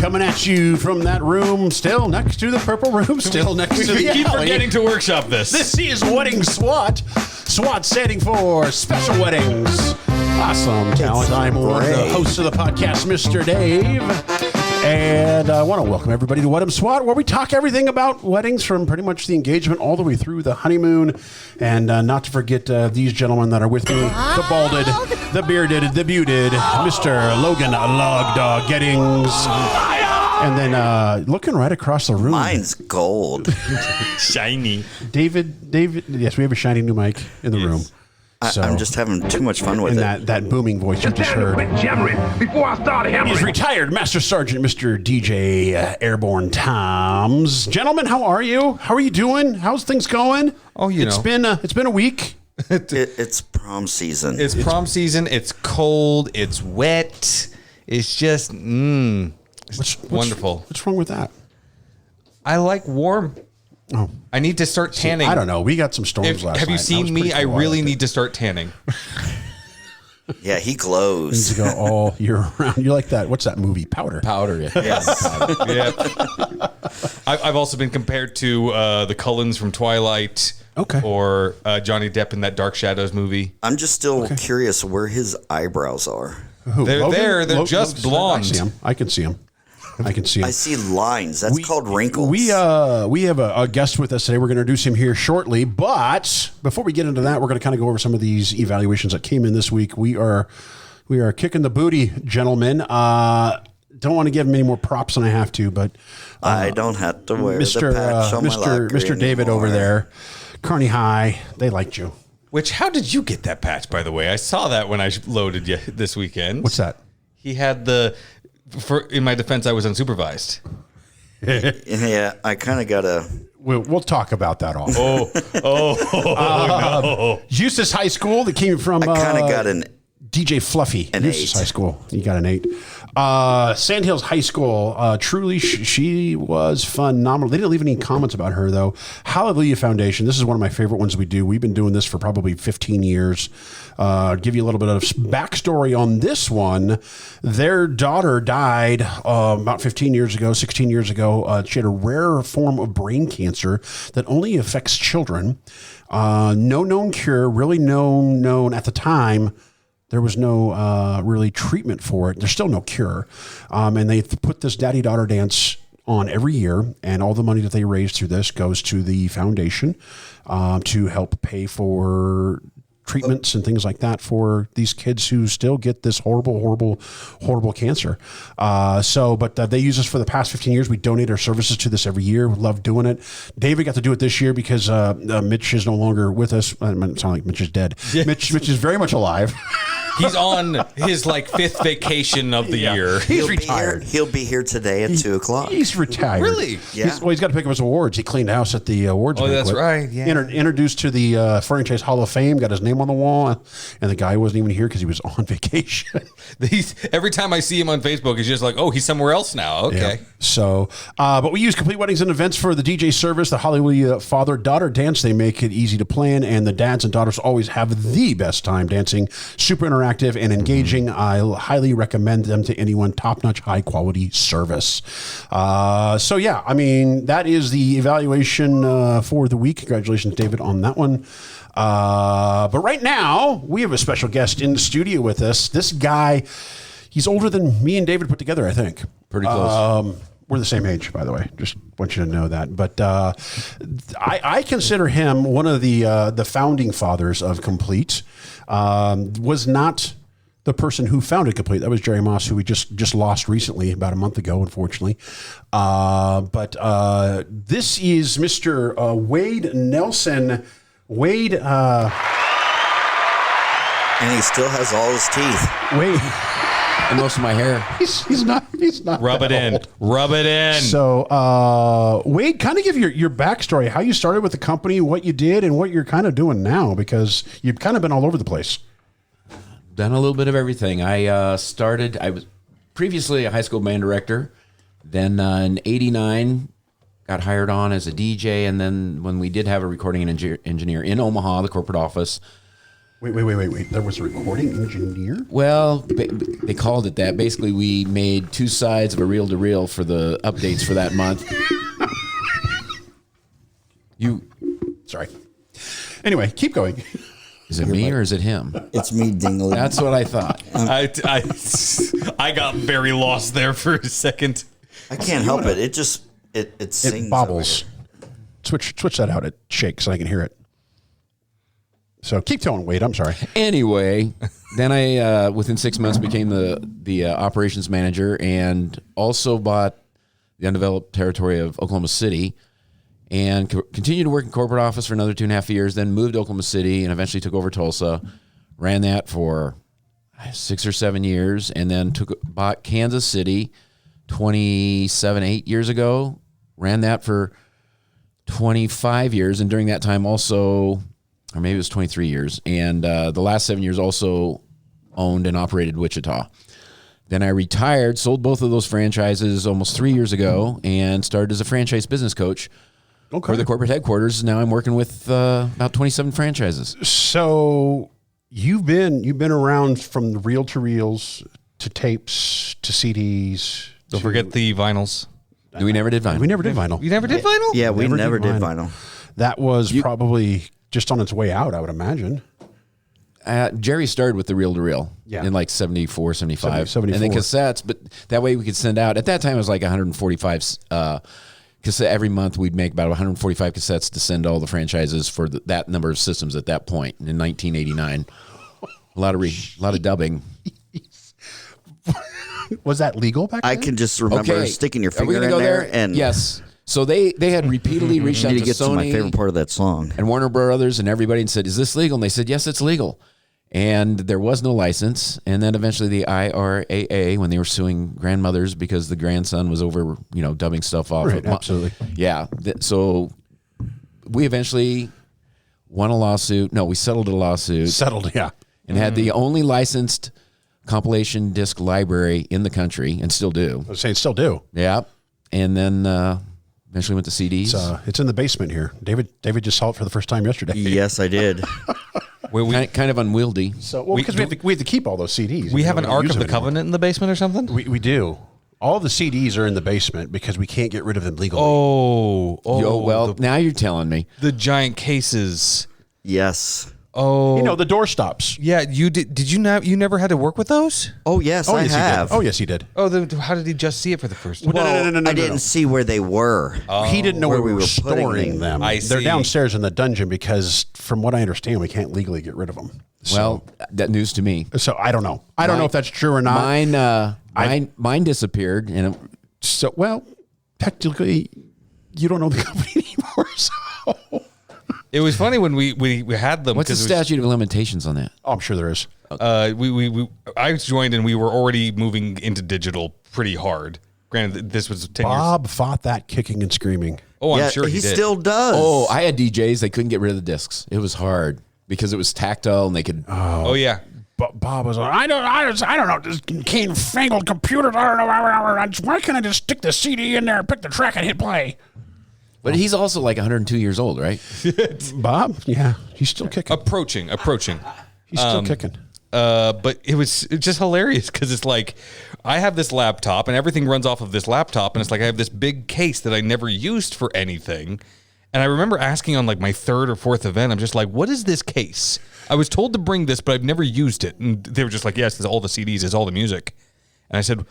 coming at you from that room, still next to the purple room, still next to the We keep alley. forgetting to workshop this. This is Wedding SWAT. SWAT standing for Special Weddings. Awesome talent. I'm one of the hosts of the podcast, Mr. Dave. And I want to welcome everybody to Wedding SWAT, where we talk everything about weddings from pretty much the engagement all the way through the honeymoon. And not to forget these gentlemen that are with me, the balded, the bearded, the beauted, Mr. Logan Log Dog Gettings. And then looking right across the room. Mine's gold. Shiny. David, yes, we have a shiny new mic in the room. So, I'm just having too much fun with it. That booming voice you just heard. Before I start hammering. He's retired Master Sergeant Mr. DJ Airborne Toms. Gentlemen, how are you? How are you doing? How's things going? Oh, it's been a week. It's prom season. It's prom season. It's cold. It's wet. It's just wonderful. What's wrong with that? I like warm. Oh, I need to start tanning. I don't know. We got some storms last night. Have you seen me? I really need to start tanning. Yeah, he glows. Needs to go all year round. You like that? What's that movie? Powder. Yeah. Yes. Yeah. I've also been compared to the Cullens from Twilight. Okay. Or Johnny Depp in that Dark Shadows movie. I'm just still curious where his eyebrows are. Who? They're Logan? there. They're just blonde. I can see him. I see lines. That's called wrinkles. We have a guest with us today. We're going to introduce him here shortly. But before we get into that, we're going to kind of go over some of these evaluations that came in this week. We are kicking the booty, gentlemen. Don't want to give him any more props than I have to, but I don't have to wear the patch on my locker Mr. David anymore. over there, Kearney High, they liked you. Which, how did you get that patch, by the way? I saw that when I loaded you this weekend. What's that? He had in my defense, I was unsupervised. Yeah, I kind of got to... We'll talk about that all. No. Eustis High School that came from... I kind of got an DJ Fluffy, an Eustis 8. High School. You got an 8. Sandhills High School. Truly, she was phenomenal. They didn't leave any comments about her, though. Hallelujah Foundation. This is one of my favorite ones we do. We've been doing this for probably 15 years. Give you a little bit of backstory on this one. Their daughter died about 16 years ago. She had a rare form of brain cancer that only affects children. No known cure, really known at the time. There was no really treatment for it. There's still no cure. And they put this daddy-daughter dance on every year, and all the money that they raise through this goes to the foundation to help pay for treatments and things like that for these kids who still get this horrible cancer. But they use us for the past 15 years. We donate our services to this every year. We love doing it. David got to do it this year because Mitch is no longer with us. It sounds like Mitch is dead. Yes. Mitch is very much alive. He's on his 5th vacation of the year. He's retired. He'll be here today at 2:00. He's retired. Really? Yeah. He's got to pick up his awards. He cleaned house at the awards. Oh, banquet. that's right. Yeah. Introduced to the Franchise Hall of Fame. Got his name on the wall, and the guy wasn't even here because he was on vacation. Every time I see him on Facebook, it's just like, oh, he's somewhere else now. Okay. Yeah. So, but we use Complete Weddings and Events for the DJ service, the Hallelujah father-daughter dance. They make it easy to plan, and the dads and daughters always have the best time dancing. Super interactive and engaging. I highly recommend them to anyone. Top-notch, high-quality service. That is the evaluation for the week. Congratulations, David, on that one. But right now, we have a special guest in the studio with us. This guy, he's older than me and David put together, I think. Pretty close. We're the same age, by the way. Just want you to know that. But I consider him one of the founding fathers of Complete. Was not the person who founded Complete. That was Jerry Moss, who we just lost recently, about a month ago, unfortunately. But this is Mr. Wade Nelson. Wade. And he still has all his teeth. Wade. And most of my hair. He's not. Rub it in. Old. Rub it in. So, Wade, kind of give your backstory, how you started with the company, what you did, and what you're kind of doing now, because you've kind of been all over the place. Done a little bit of everything. I was previously a high school band director. Then in '89, got hired on as a DJ. And then when we did have a recording engineer in Omaha, the corporate office, Wait. There was a recording engineer? Well, they called it that. Basically, we made 2 sides of a reel-to-reel for the updates for that month. Sorry. Anyway, keep going. Is it me or is it him? It's me, Dingle. That's what I thought. I got very lost there for a second. I can't help it. It just it sings. It bobbles. Switch that out. It shakes so I can hear it. So keep telling Wade. I'm sorry. Anyway, then I within 6 months became the operations manager and also bought the undeveloped territory of Oklahoma City and continued to work in corporate office for another 2.5 years. Then moved to Oklahoma City and eventually took over Tulsa. Ran that for 6 or 7 years, and then bought Kansas City 8 years ago. Ran that for 25 years, and during that time also, or maybe it was 23 years, and the last 7 years also owned and operated Wichita. Then I retired, sold both of those franchises almost 3 years ago, and started as a franchise business coach for the corporate headquarters. Now I'm working with about 27 franchises. So you've been around from the reel to reels to tapes to CDs. Don't forget the vinyls. We never did vinyl. We never did vinyl. You never did vinyl? Yeah, we never did vinyl. That was probably just on its way out, I would imagine. Jerry started with the reel-to-reel in like 74, 75. 74. And then cassettes, but that way we could send out. At that time, it was like 145 cassette. Every month, we'd make about 145 cassettes to send all the franchises for that number of systems at that point in 1989. A lot of dubbing. Was that legal back then? I can just remember sticking your finger in there. And yes. So they had repeatedly reached out to get Sony to my favorite part of that song. And Warner Brothers and everybody and said, "Is this legal?" And they said, "Yes, it's legal." And there was no license. And then eventually the IRAA, when they were suing grandmothers because the grandson was over, dubbing stuff off. Right, absolutely. Yeah. So we eventually won a lawsuit. No, we settled a lawsuit. Settled, yeah. And had the only licensed compilation disc library in the country, and still do. I was saying still do. Yeah. And then eventually went to CDs. It's in the basement here. David just saw it for the first time yesterday. Yes, I did. Kind of unwieldy. So because we have to keep all those CDs. We have an Ark of the Covenant in the basement or something? We do. All the CDs are in the basement because we can't get rid of them legally. Now you're telling me. The giant cases. Yes. Oh, the door stops. Yeah, you did. Did you not? You never had to work with those? Oh yes, I have. Oh yes, he did. Oh, then how did he just see it for the first time? No, I didn't see where they were. He didn't know where we were putting storing them. I They're see. downstairs in the dungeon because, from what I understand, we can't legally get rid of them. Well, that news to me. So I don't know. I don't know if that's true or not. Mine disappeared, and technically, you don't know the company anymore. So It was funny when we had them. what's the statute of limitations on that? I'm sure there is. I joined and we were already moving into digital pretty hard. Granted, this was 10 years. Bob fought that kicking and screaming. Oh, I'm sure he did. still does. Oh, I had DJs. They couldn't get rid of the discs. It was hard because it was tactile, and they could. Oh yeah. Bob was like, I don't know, this fangled computer. I don't know. Why can't I just stick the CD in there, pick the track, and hit play? But he's also like 102 years old, right? Bob, yeah, he's still kicking. Approaching. He's still kicking. But it's just hilarious because it's like I have this laptop and everything runs off of this laptop, and it's like I have this big case that I never used for anything. And I remember asking on like my third or fourth event, I'm just like, what is this case? I was told to bring this, but I've never used it. And they were just like, yes, it's all the CDs, it's all the music. And I said,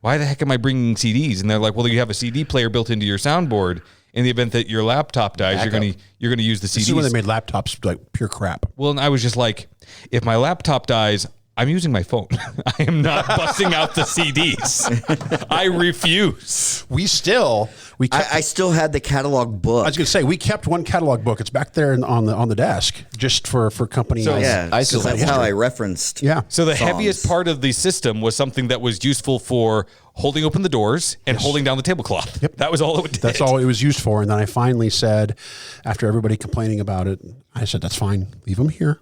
why the heck am I bringing CDs? And they're like, well, you have a CD player built into your soundboard. In the event that your laptop dies, you're gonna use the CDs. This is when they made laptops like pure crap. Well, and I was just like, if my laptop dies, I'm using my phone. I am not busting out the CDs. I refuse. I still had the catalog book. I was going to say, we kept one catalog book. It's back there on the desk just for company. So, Yeah, I still that's have how one. I referenced. Yeah. So the songs. heaviest part of the system was something that was useful for holding open the doors and holding down the tablecloth. Yep. That was all it did. That's all it was used for. And then I finally said, after everybody complaining about it, I said, that's fine. Leave them here.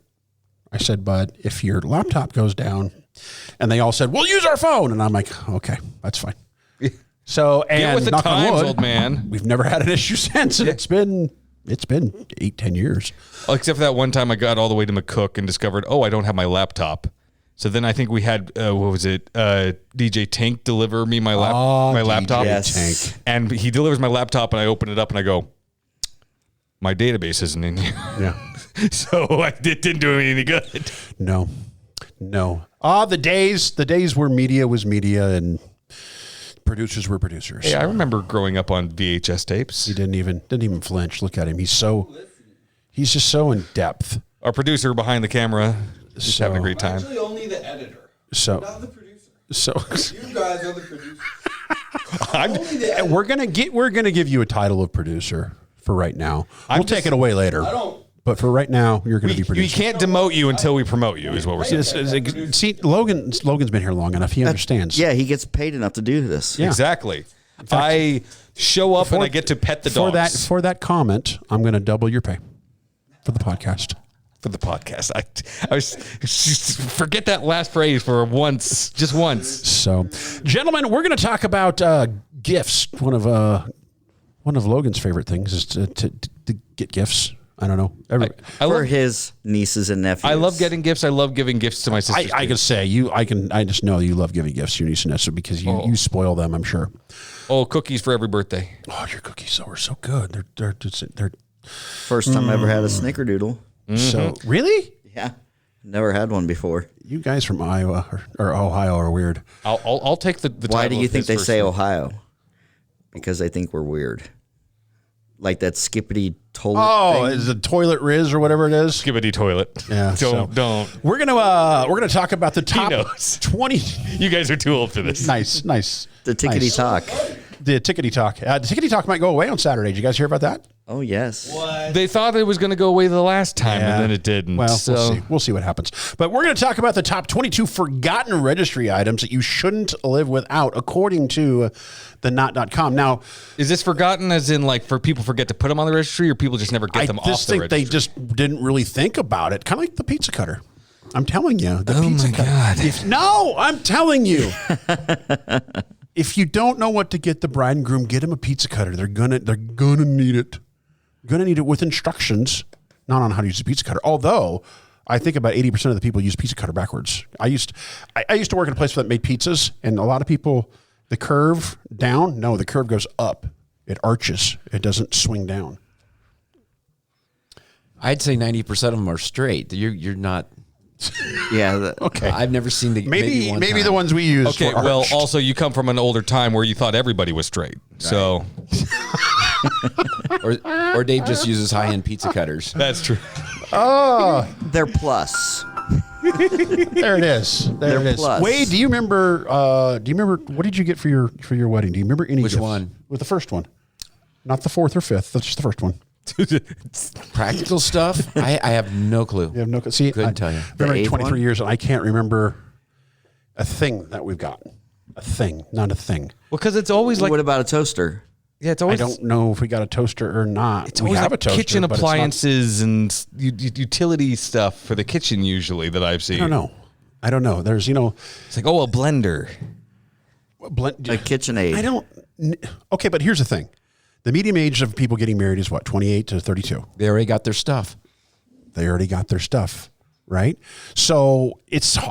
I said, but if your laptop goes down, and they all said, we'll use our phone. And I'm like, okay, that's fine. So, and Get with the knock on times, wood, old man. we've never had an issue since. And it's been it's been 8-10 years. Except for that one time I got all the way to McCook and discovered, I don't have my laptop. So then I think we had, DJ Tank deliver me my laptop. Yes. And he delivers my laptop and I open it up and I go, my database isn't in here. Yeah. So it didn't do me any good. No. The days where media was media and producers were producers. Hey, I remember growing up on VHS tapes. He didn't even flinch. Look at him. He's just so in depth. Our producer behind the camera, just having a great time. Actually, only the editor, not the producer. So You guys are the producers. we're gonna give you a title of producer for right now. We'll take it away later. But for right now, you're going to be We producer. can't demote you until we promote you, is what we're saying. See, Logan's been here long enough. He understands. Yeah, he gets paid enough to do this. Yeah. Exactly. I show up and I get to pet the dogs. For that comment, I'm going to double your pay for the podcast. For the podcast. I was forget that last phrase for once, just once. So, gentlemen, we're going to talk about gifts. One of Logan's favorite things is to get gifts. I don't know. For his nieces and nephews. I love getting gifts. I love giving gifts to my sisters. I can say I just know you love giving gifts to your niece and nephews because you spoil them, I'm sure. Oh, cookies for every birthday. Oh, your cookies are so good. They're First time I ever had a snickerdoodle. so really? Yeah. Never had one before. You guys from Iowa or Ohio are weird. I'll take the Why title do you of think his they say first- Ohio? Because they think we're weird. Like that skippity toilet Oh, thing. is it toilet Riz or whatever it is? Skibbity toilet. Yeah, Don't. We're gonna talk about the top knows. 20. You guys are too old for this. Nice. The tickety Nice. talk. The tickety talk. The tickety talk might go away on Saturday. Did you guys hear about that? Oh, yes. They thought it was going to go away the last time, and then it didn't. Well, so. we'll see what happens. But we're going to talk about the top 22 forgotten registry items that you shouldn't live without, according to the not.com. Now, Is this forgotten as in like for people forget to put them on the registry or people just never get I them just off the think registry? they just didn't really think about it. Kind of like the pizza cutter. I'm telling you. The Oh pizza my cutter. God. No, I'm telling you. If you don't know what to get the bride and groom, get them a pizza cutter. They're gonna need it. Gonna need it with instructions, not on how to use a pizza cutter. Although I think about 80% of the people use pizza cutter backwards. I used to work in a place that made pizzas, and a lot of people, the curve down, no, the curve goes up. It arches. It doesn't swing down. I'd say 90% of them are straight. You're not. Yeah. Okay. I've never seen the Maybe one the time. ones we use. Okay, were well, arched. also you come from an older time where you thought everybody was straight. So or Dave just uses high-end pizza cutters. that's true. They're plus. There it is. There it is. plus. Wade, do you remember? What did you get for your wedding? Do you remember any? Which gifts? one? With the first one, not the fourth or fifth. That's just the first one. Practical stuff? I have no clue. You have no. See, Couldn't tell you. I've been married eighth 23 one? years, and I can't remember a thing that we've gotten. A thing, not a thing. Well, because it's always like What about a toaster? yeah, it's I always don't know if we got a toaster or not. It's we always have like a toaster, kitchen but it's not- appliances and utility stuff for the kitchen usually that I've seen. I don't know. There's It's like a blender. blend. A KitchenAid. I don't. Okay, but here's the thing: the median age of people getting married is what, 28 to 32. They already got their stuff. They already got their stuff, right? So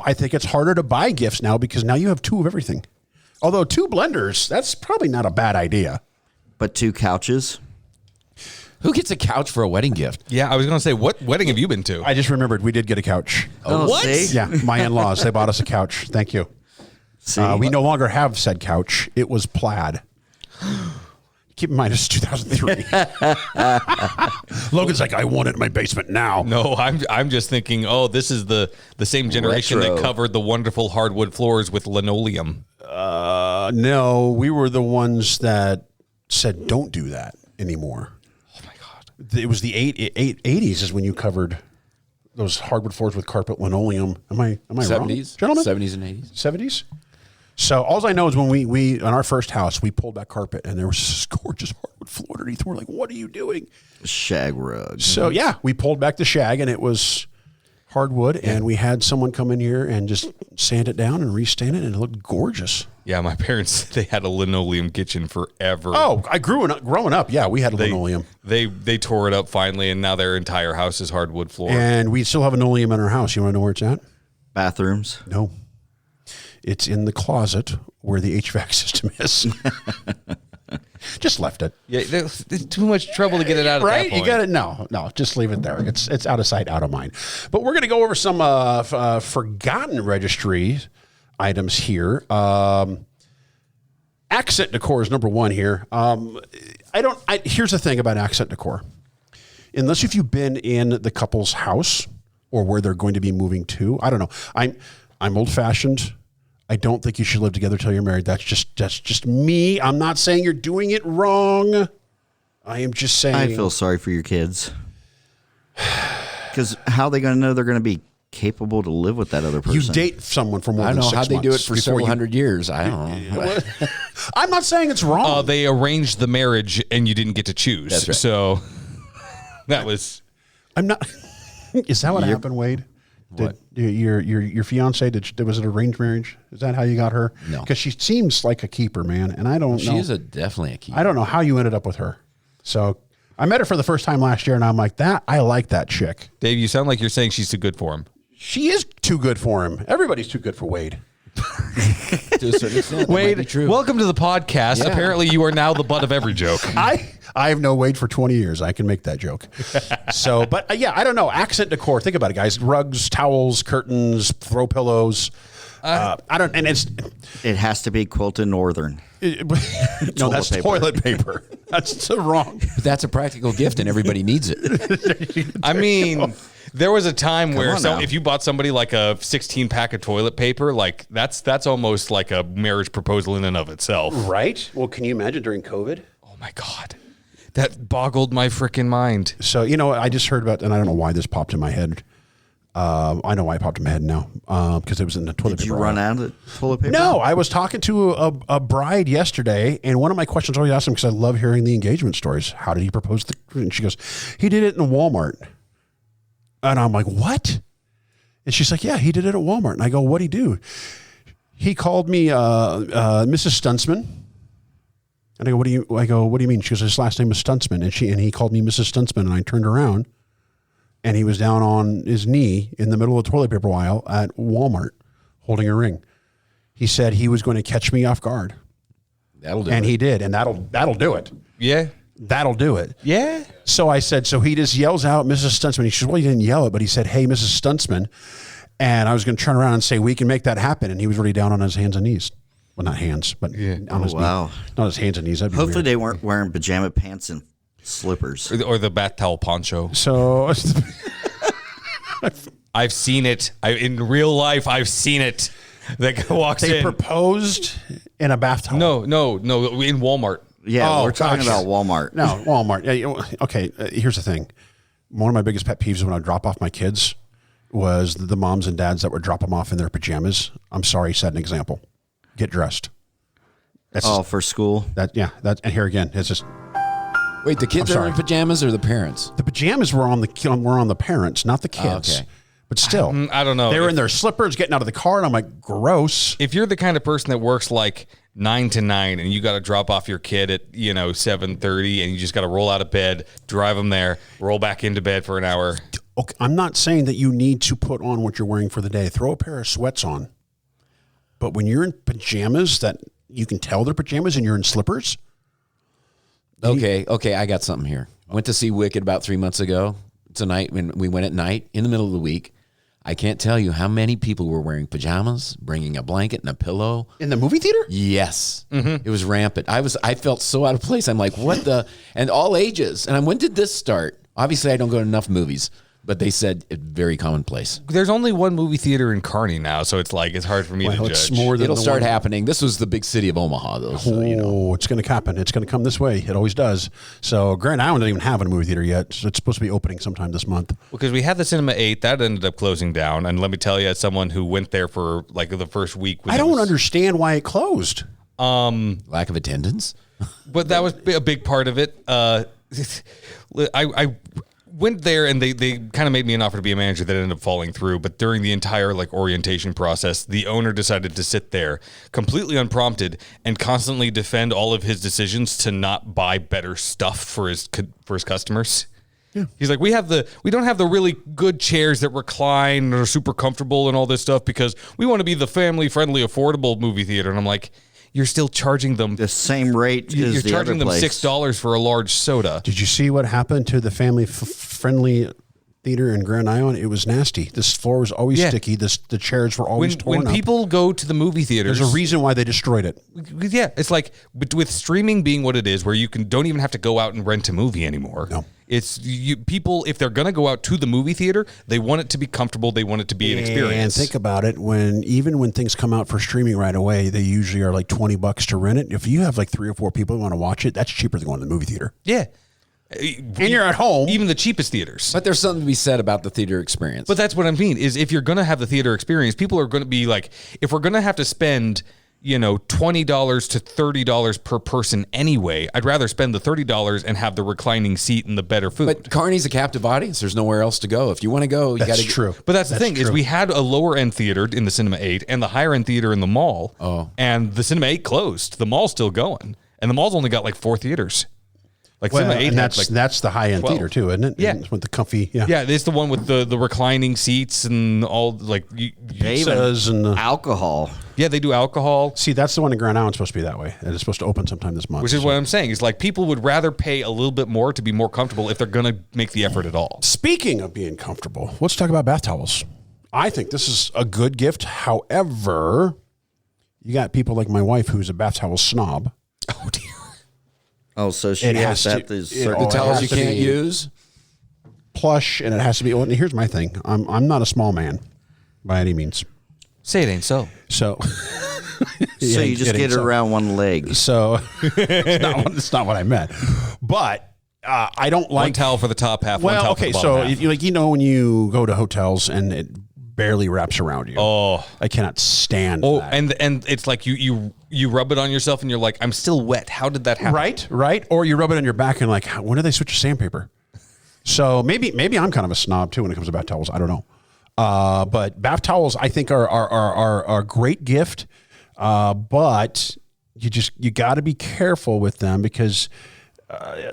I think it's harder to buy gifts now because now you have two of everything. Although 2 blenders, that's probably not a bad idea. But 2 couches. Who gets a couch for a wedding gift? Yeah, I was going to say, what wedding have you been to? I just remembered we did get a couch. Oh, what? See? Yeah, my in-laws, they bought us a couch. Thank you. See? We no longer have said couch. It was plaid. Keep in mind, it's 2003. Logan's like, I want it in my basement now. No, I'm just thinking, this is the same generation Retro. that covered the wonderful hardwood floors with linoleum. No, we were the ones that said, don't do that anymore. Oh my God. It was the 80s is when you covered those hardwood floors with carpet linoleum. Am I wrong, 70s? gentlemen? 70s and 80s. 70s. So all I know is when we on our first house, we pulled back carpet and there was this gorgeous hardwood floor underneath. We're like, what are you doing? Shag rug. So yeah, we pulled back the shag and it was hardwood, and we had someone come in here and just sand it down and restain it, and it looked gorgeous. Yeah, my parents, they had a linoleum kitchen forever. Oh, growing up, yeah, we had linoleum. They tore it up finally, and now their entire house is hardwood floor. And we still have linoleum in our house. You want to know where it's at? Bathrooms. No. It's in the closet where the HVAC system is. Just left it. Yeah, there's too much trouble to get it out of Right? that point. You got it. No, just leave it there. It's out of sight, out of mind. But we're going to go over some forgotten registry items here. Accent decor is number one here. Here's the thing about accent decor. Unless if you've been in the couple's house or where they're going to be moving to, I don't know. I'm old fashioned. I don't think you should live together till you're married. That's just me. I'm not saying you're doing it wrong. I am just saying. I feel sorry for your kids. Because how are they going to know they're going to be capable to live with that other person? You date someone for more I than don't know 6 how they do it months for before several you- hundred years. I don't know. I'm not saying it's wrong. They arranged the marriage, and you didn't get to choose. That's right. So that was... I'm not. Is that what happened, Wade? What? Your fiance? Was it arranged marriage? Is that how you got her? No. Because she seems like a keeper, man, and I don't know. She is definitely a key. I don't know how you ended up with her. So I met her for the first time last year, and I'm like, I like that chick. Dave, you sound like you're saying she's too good for him. She is too good for him. Everybody's too good for Wade. To a certain extent. That might be Wade, true. welcome to the podcast. Yeah. Apparently, you are now the butt of every joke. I have known Wade for 20 years. I can make that joke. So, but yeah, I don't know. Accent decor. Think about it, guys. Rugs, towels, curtains, throw pillows. It has to be quilted northern. No, that's paper. toilet paper. That's the wrong. But that's a practical gift, and everybody needs it. I mean, there was a time where on now. if you bought somebody like a 16 pack of toilet paper, like that's almost like a marriage proposal in and of itself. Right? Well, can you imagine during COVID? Oh my God. That boggled my freaking mind. So, I just heard about, and I don't know why this popped in my head. I know why it popped in my head now, because it was in the toilet Did paper you run aisle. out of toilet paper? No, I was talking to a bride yesterday, and one of my questions I always ask them, because I love hearing the engagement stories. How did he propose? And she goes, he did it in Walmart. And I'm like, what? And she's like, yeah, he did it at Walmart. And I go, what'd he do? He called me Mrs. Stuntsman. And I go, what do you mean? She goes, his last name is Stuntsman. And he called me Mrs. Stuntsman. And I turned around, and he was down on his knee in the middle of the toilet paper aisle at Walmart holding a ring. He said he was going to catch me off guard. That'll do And it. he did. And that'll do it. Yeah. That'll do it. Yeah. So I said, so he just yells out, Mrs. Stuntsman. He says, well, he didn't yell it, but he said, hey, Mrs. Stuntsman. And I was going to turn around and say, we can make that happen. And he was already down on his hands and knees. Well, not hands, but on his wow. knee. Not his hands and knees. That'd be Hopefully weird. they weren't wearing pajama pants and slippers. Or the bath towel poncho. So I've seen it. In real life, I've seen it. That guy walks they in. proposed in a bath towel. No, in Walmart. Yeah, Oh, we're talking gosh. about Walmart. No, Walmart. Yeah, okay, here's the thing. One of my biggest pet peeves when I drop off my kids was the moms and dads that would drop them off in their pajamas. I'm sorry, set an example. Get dressed. That's For school. and here again, it's just Wait, the kids I'm are sorry. in pajamas or the parents? the pajamas were on the parents, not the kids. okay. But still, I don't know. They were in their slippers, getting out of the car, and I'm like, gross. If you're the kind of person that works like 9 to 9 and you got to drop off your kid at 7:30 and you just got to roll out of bed, drive them there, roll back into bed for an hour. Okay, I'm not saying that you need to put on what you're wearing for the day. Throw a pair of sweats on. But when you're in pajamas that you can tell they're pajamas and you're in slippers, Okay, I got something here. Went to see Wicked about 3 months ago. Tonight, when we went at night in the middle of the week, I can't tell you how many people were wearing pajamas, bringing a blanket and a pillow. in the movie theater? Yes, It was rampant. I felt so out of place. I'm like, what the? And all ages. And when did this start? Obviously, I don't go to enough movies, but they said it's very commonplace. There's only one movie theater in Kearney now, so it's hard for me to It's judge. more than It'll the start one- happening. This was the big city of Omaha, though. So, It's going to happen. It's going to come this way. It always does. So Grand Island doesn't even have a movie theater yet. So it's supposed to be opening sometime this month. Because we had the Cinema 8, that ended up closing down. And let me tell you, as someone who went there for the first week. I don't understand why it closed. lack of attendance. But that was a big part of it. went there and they kind of made me an offer to be a manager that ended up falling through. But during the entire like orientation process, the owner decided to sit there completely unprompted and constantly defend all of his decisions to not buy better stuff for his customers. Yeah. He's like, we don't have the really good chairs that recline and are super comfortable and all this stuff because we want to be the family friendly, affordable movie theater. And I'm like, you're still charging them the same rate. You're charging them $6 for a large soda. Did you see what happened to the family friendly theater in Grand Island? It was nasty. This floor was always sticky. The chairs were always torn up. When people go to the movie theaters, there's a reason why they destroyed it. Yeah, it's like with streaming being what it is, where you don't even have to go out and rent a movie anymore. No. It's people, if they're going to go out to the movie theater, they want it to be comfortable. They want it to be an experience. And think about it. Even when things come out for streaming right away, they usually are like $20 to rent it. If you have like 3 or 4 people who want to watch it, that's cheaper than going to the movie theater. Yeah. And you're at home. Even the cheapest theaters. But there's something to be said about the theater experience. But that's what I mean, is if you're going to have the theater experience, people are going to be like, if we're going to have to spend, $20 to $30 per person anyway, I'd rather spend the $30 and have the reclining seat and the better food. But Carney's a captive audience. There's nowhere else to go. If you want to go, you got to. That's true. But that's the thing, is we had a lower end theater in the Cinema 8 and the higher end theater in the mall. Oh. And the Cinema 8 closed. The mall's still going. And the mall's only got like 4 theaters. Like Well, Cinema 8 and had like that's the high end 12. theater too, isn't it? Yeah. And with the comfy. Yeah. Yeah, it's the one with the reclining seats and all like Says and the, alcohol. yeah, they do alcohol. see, that's the one in Grand Island supposed to be that way. It's supposed to open sometime this month. Which is what I'm saying. Is like people would rather pay a little bit more to be more comfortable if they're going to make the effort at all. Speaking of being comfortable, let's talk about bath towels. I think this is a good gift. However, you got people like my wife who's a bath towel snob. Oh dear. Oh, so she It has has that. to- These it certain all The towels has you to can't be- use. Plush, and it has to be. Well, here's my thing. I'm not a small man by any means. Say it ain't so. So, so Yeah, you just it get ain't it so. around one leg. So it's not what I meant. But I don't like One towel for the top half. one Well, towel for okay, the so bottom half. when you go to hotels and it barely wraps around you. Oh. I cannot stand Oh, that. and it's like you rub it on yourself and you're like, I'm still wet. How did that happen? Right. Or you rub it on your back and like, when do they switch to sandpaper? So maybe I'm kind of a snob too when it comes to bath towels. I don't know. But bath towels I think are a great gift. But you got to be careful with them because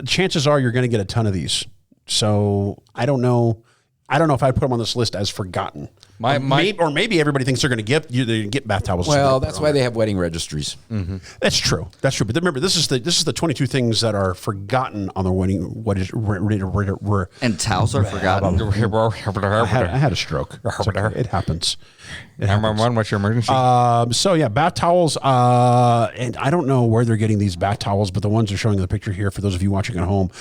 chances are you're going to get a ton of these. So I don't know if I'd put them on this list as forgotten. Or maybe everybody thinks they're going to get bath towels. Well, that's why they have wedding registries. That's true. That's true. But remember, this is the 22 things that are forgotten on the wedding. What is And towels are forgotten. I had a stroke. It's okay. It happens. What's your emergency? So yeah, bath towels. And I don't know where they're getting these bath towels, but the ones they're showing in the picture here for those of you watching at home.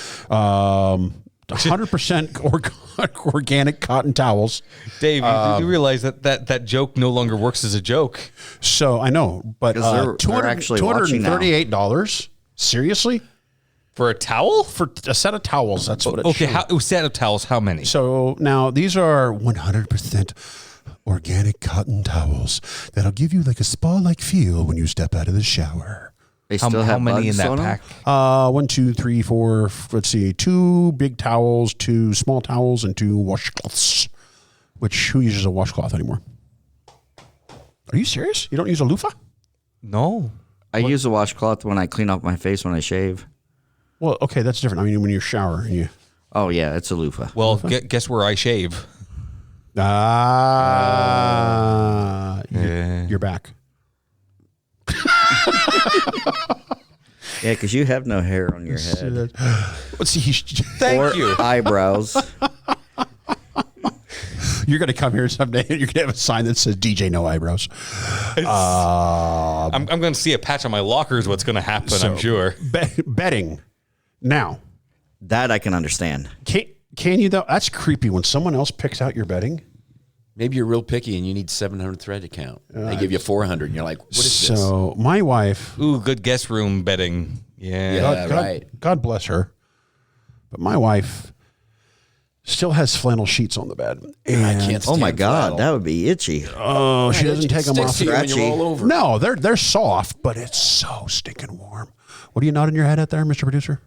100% organic cotton towels. Dave, you realize that joke no longer works as a joke. So I know, but 'Cause they're actually watching now. $238. Seriously? For a towel? For a set of towels. That's what it Okay, shows. set of towels, how many? So now these are 100% organic cotton towels that'll give you like a spa-like feel when you step out of the shower. They still have many in bugs that on 'em? pack? 1, 2, 3, 4. Let's see, 2 big towels, 2 small towels, and 2 washcloths. Which who uses a washcloth anymore? Are you serious? You don't use a loofah? No. I use a washcloth when I clean off my face when I shave. Well, okay, that's different. I mean, when you shower and you. Oh yeah, it's a loofah. Well, guess where I shave? You're back. Yeah, because you have no hair on your head Let's see. Thank you. eyebrows. You're going to come here someday and you're going to have a sign that says DJ No Eyebrows. I'm going to see a patch on my locker is what's going to happen, I'm sure. Bedding. Now, That I can understand. can you though? That's creepy when someone else picks out your bedding. Maybe you're real picky and you need 700 thread to count. They give you 400 and you're like, what is this? So my wife, Ooh, good guest room bedding. Yeah. right. God bless her, but my wife still has flannel sheets on the bed. And I can't Oh my stand God, flannel. that would be itchy. Oh, she doesn't take them Sticks off. to you when you're Scratchy. all over. No, they're soft, but it's so stinking warm. What are you nodding your head at there, Mr. Producer?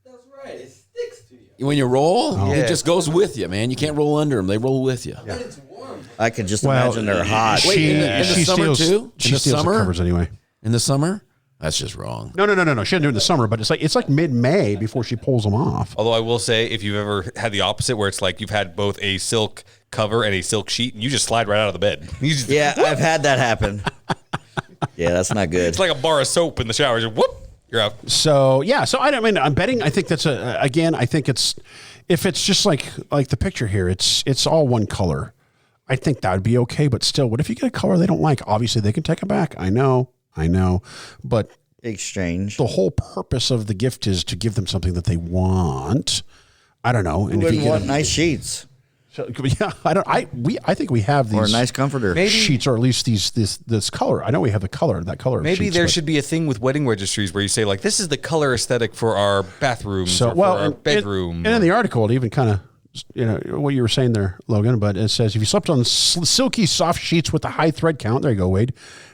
That's right. It sticks to you. When you roll, it just goes with you, man. You can't roll under them; they roll with you. And it's warm. I could just imagine they're hot. Wait, in the summer steals, too? She In the steals summer? the covers anyway. In the summer, that's just wrong. No. She doesn't do it in the summer, but it's like mid-May before she pulls them off. Although I will say, if you've ever had the opposite, where it's like you've had both a silk cover and a silk sheet, and you just slide right out of the bed. You just, Yeah, I've had that happen. Yeah, that's not good. It's like a bar of soap in the shower. Just whoop, you're out. So I'm betting. I think that's I think it's if it's just like the picture here, it's all one color. I think that would be okay. But still, what if you get a color they don't like? Obviously, they can take it back. I know, but Exchange. the whole purpose of the gift is to give them something that they want. I don't know. And Who if you wouldn't get want them, nice sheets yeah, I think we have these or a nice comforter? sheets, or at least this color. I know we have that color. Maybe sheets, there but- should be a thing with wedding registries where you say like, this is the color aesthetic for our bathrooms or for our bedroom. And in the article, it even kind of, what you were saying there, Logan, but it says, if you slept on silky soft sheets with a high thread count, there you go, Wade,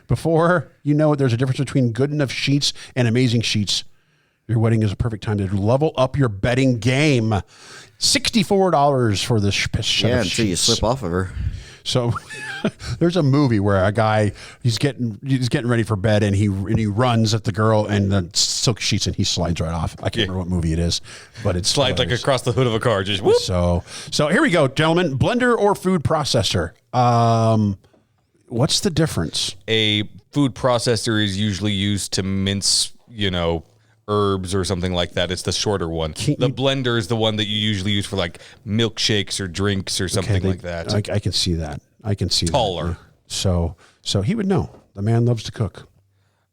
before you know it, there's a difference between good enough sheets and amazing sheets. Your wedding is a perfect time to level up your bedding game. $64 for this set Yeah, of until you sheets. slip off of her. So there's a movie where a guy he's getting ready for bed and he runs at the girl and the silk sheets and he slides right off. I can't remember what movie it is, but it's Slide like hilarious. across the hood of a car. Just whoop. So here we go, gentlemen. Blender or food processor? What's the difference? A food processor is usually used to mince, herbs or something like that. It's the shorter one. The blender is the one that you usually use for like milkshakes or drinks or something like that. I can see that. Taller. So he would know. The man loves to cook.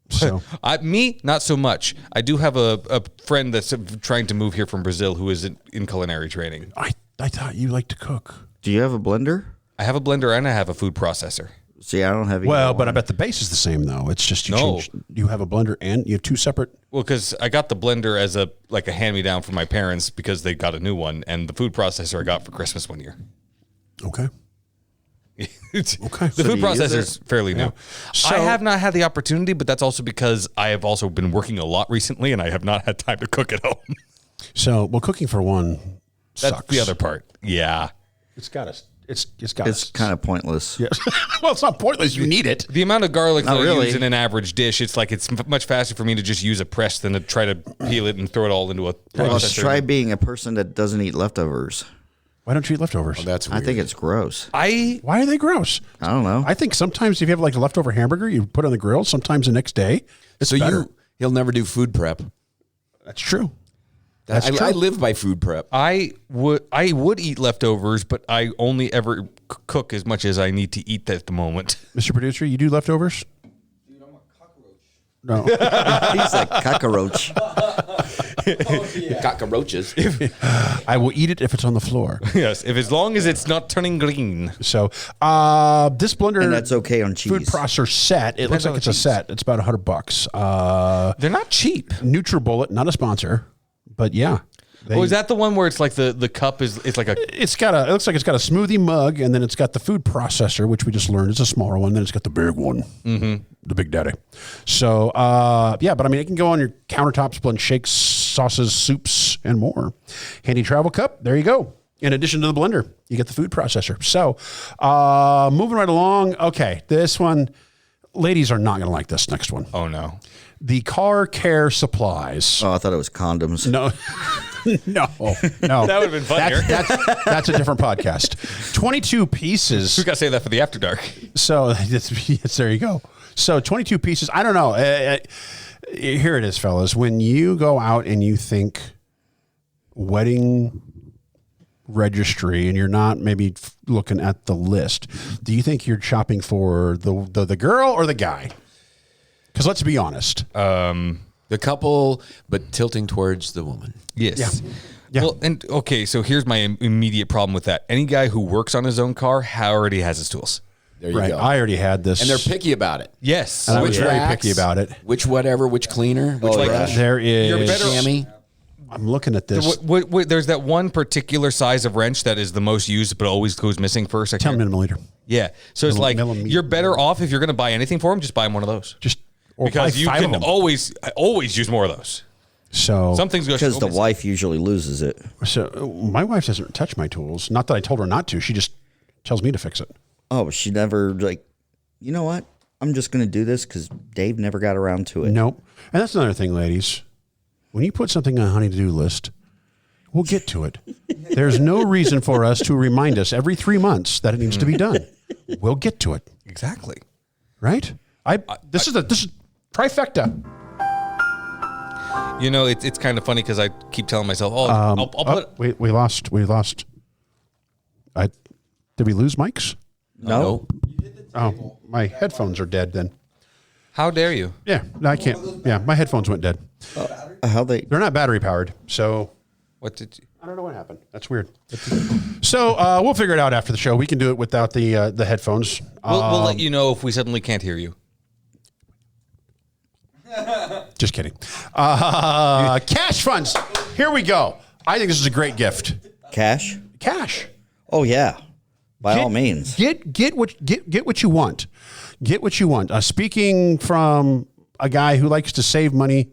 So Me, not so much. I do have a friend that's trying to move here from Brazil who is in culinary training. I thought you liked to cook. Do you have a blender? I have a blender and I have a food processor. See, I don't have. Well, but I bet the base is the same though. It's just you have a blender and you have two separate. Well, because I got the blender as a hand-me-down from my parents because they got a new one, and the food processor I got for Christmas one year. Okay. The So food do you use processor is fairly new. So- I have not had the opportunity, but that's also because I have also been working a lot recently, and I have not had time to cook at home. So cooking for one That's sucks. the other part. Yeah. It's got us. It's kind of pointless. Yes. Well, it's not pointless. You need it. The amount of garlic that I really. use in an average dish, it's much faster for me to just use a press than to try to peel it and throw it all into a Well, processor. try being a person that doesn't eat leftovers. Why don't you eat leftovers? That's weird. I think it's gross. Why are they gross? I don't know. I think sometimes if you have like a leftover hamburger, you put it on the grill. Sometimes the next day, it's so better. he'll never do food prep. That's true. I live by food prep. I would eat leftovers, but I only ever cook as much as I need to eat at the moment. Mr. Producer, you do leftovers? Dude, I'm a cockroach. No. He's a cockroach. Cockroaches. I will eat it if it's on the floor. Yes, if as long as it's not turning green. So this blender, And that's okay on cheese. food processor set. It looks on like it's the a set. It's about $100. They're not cheap. NutriBullet, not a sponsor, but yeah. Oh, is that the one where it's like the cup it's like a It looks like it's got a smoothie mug, and then it's got the food processor, which we just learned is a smaller one. Then it's got the big one, the Big Daddy. So but I mean, it can go on your countertops, blend shakes, sauces, soups, and more. Handy travel cup. There you go. In addition to the blender, you get the food processor. So moving right along. Okay, this one, ladies are not going to like this next one. Oh no. The car care supplies. Oh, I thought it was condoms. No. No. That would have been funnier. That's a different podcast. 22 pieces. We got to say that for the after dark. So yes, there you go. So 22 pieces. I don't know. Here it is, fellas. When you go out and you think wedding registry and you're not maybe looking at the list, do you think you're shopping for the girl or the guy? Because let's be honest. The couple, but tilting towards the woman. Yes. Yeah. Well, and okay, so here's my immediate problem with that. Any guy who works on his own car already has his tools. There you Right. go. I already had this. And they're picky about it. Yes. And I was Which very racks, picky about it. Which whatever, which cleaner, which Oh, brush. There is. You're better- Chamois. I'm looking at this. There's that one particular size of wrench that is the most used, but always goes missing first. 10 millimeter. Yeah. So it's like Millimeter. you're better off if you're going to buy anything for him, just buy him one of those. Just or Because buy you 5 can of them. always use more of those. So Something's going Because the wife usually loses it. my wife doesn't touch my tools. Not that I told her not to. She just tells me to fix it. Oh, she never like, you know what? I'm just going to do this because Dave never got around to it. Nope. And that's another thing, ladies. When you put something on a honey-to-do list, we'll get to it. There's no reason for us to remind us every 3 months that it needs to be done. We'll get to it. Exactly. Right? This is trifecta. You know, it's kind of funny because I keep telling myself, I'll put. We lost. Did we lose mics? No. Oh, my headphones are dead then. How dare you? Yeah, no, I can't. Yeah, my headphones went dead. They're not battery powered, so What did you? I don't know what happened. That's weird. So we'll figure it out after the show. We can do it without the headphones. We'll let you know if we suddenly can't hear you. Just kidding. Cash funds. Here we go. I think this is a great gift. cash. Cash. Oh yeah, by all means. Get what you want. Get what you want. Speaking from a guy who likes to save money.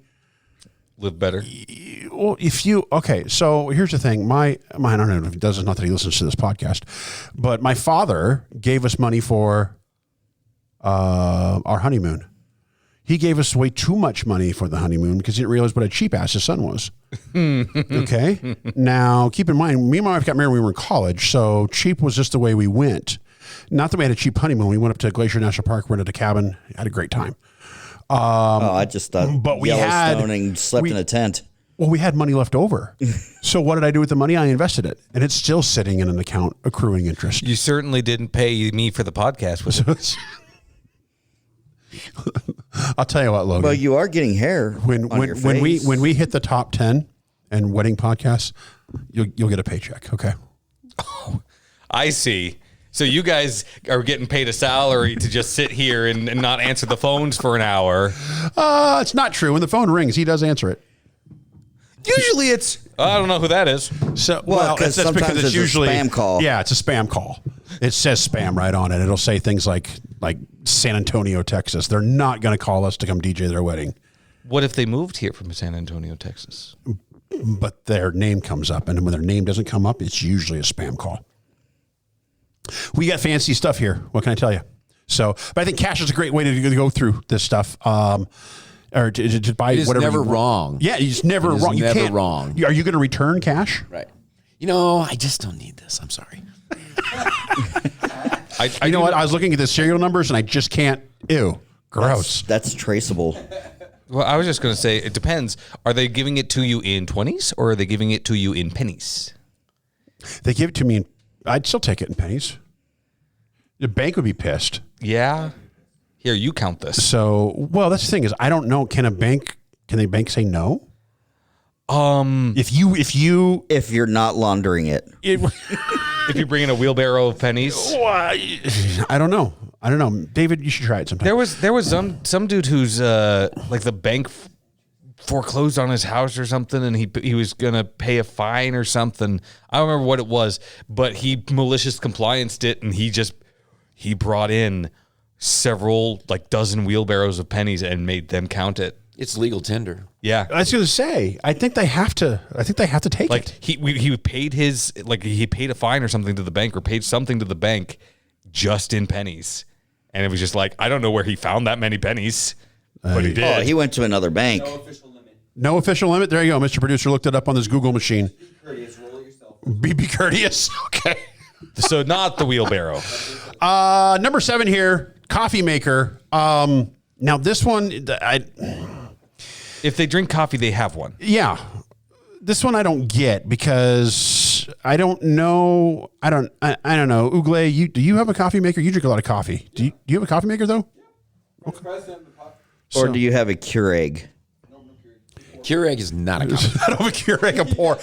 Live better. Well, so here's the thing. I don't know if he does. It's not that he listens to this podcast, but my father gave us money for our honeymoon. He gave us way too much money for the honeymoon because he didn't realize what a cheap ass his son was. Okay. Now, keep in mind, me and my wife got married when we were in college, so cheap was just the way we went. Not that we had a cheap honeymoon. We went up to Glacier National Park, rented a cabin, had a great time. I just thought but we Yellowstone and slept in a tent. Well, we had money left over. So what did I do with the money? I invested it, and it's still sitting in an account accruing interest. You certainly didn't pay me for the podcast. Was it? I'll tell you what, Logan. Well, you are getting hair when on your face. when we hit the top 10 and wedding podcasts, you'll get a paycheck. Okay. Oh, I see. So you guys are getting paid a salary to just sit here and not answer the phones for an hour. It's not true. When the phone rings, he does answer it. Usually it's, I don't know who that is. So Well, that's sometimes because it's it's a usually spam call. Yeah, it's a spam call. It says spam right on it. It'll say things like San Antonio, Texas. They're not going to call us to come DJ their wedding. What if they moved here from San Antonio, Texas? But their name comes up, and when their name doesn't come up, it's usually a spam call. We got fancy stuff here. What can I tell you? So, but I think cash is a great way to go through this stuff. Or to buy It is whatever. never you want. wrong. Yeah, it's never It is wrong. You never can't. wrong. Are you going to return cash? Right. I just don't need this. I'm sorry. You know what? I was looking at the serial numbers, and I just can't. Ew, gross. That's traceable. Well, I was just going to say, it depends. Are they giving it to you in 20s or are they giving it to you in pennies? They give it to me, and I'd still take it in pennies. The bank would be pissed. Yeah. Here, you count this. So, well, that's the thing is, I don't know. Can a bank say no? If If you're not laundering it. If you bring in a wheelbarrow of pennies. I don't know. David, you should try it sometime. There was some dude who's like the bank foreclosed on his house or something, and he was gonna pay a fine or something. I don't remember what it was, but he malicious complianced it, and he brought in several dozen wheelbarrows of pennies and made them count it. It's legal tender. Yeah, I was going to say. I think they have to. Take it. He paid he paid a fine or something to the bank, or paid something to the bank just in pennies, and it was just I don't know where he found that many pennies, but he did. Oh, he went to another bank. No official limit. No official limit. There you go, Mr. Producer. Looked it up on this Google machine. Be courteous. Roll it yourself. Be courteous. Okay. So not the wheelbarrow. Number 7 here, coffee maker. Now this one, If they drink coffee, they have one. yeah, this one I don't get because I don't know. I don't know. Ugle, do you have a coffee maker? You drink a lot of coffee. Do you have a coffee maker though? President of the coffee. Or do you have a Keurig? Keurig is not a coffee. I don't have a Keurig. I'm poor.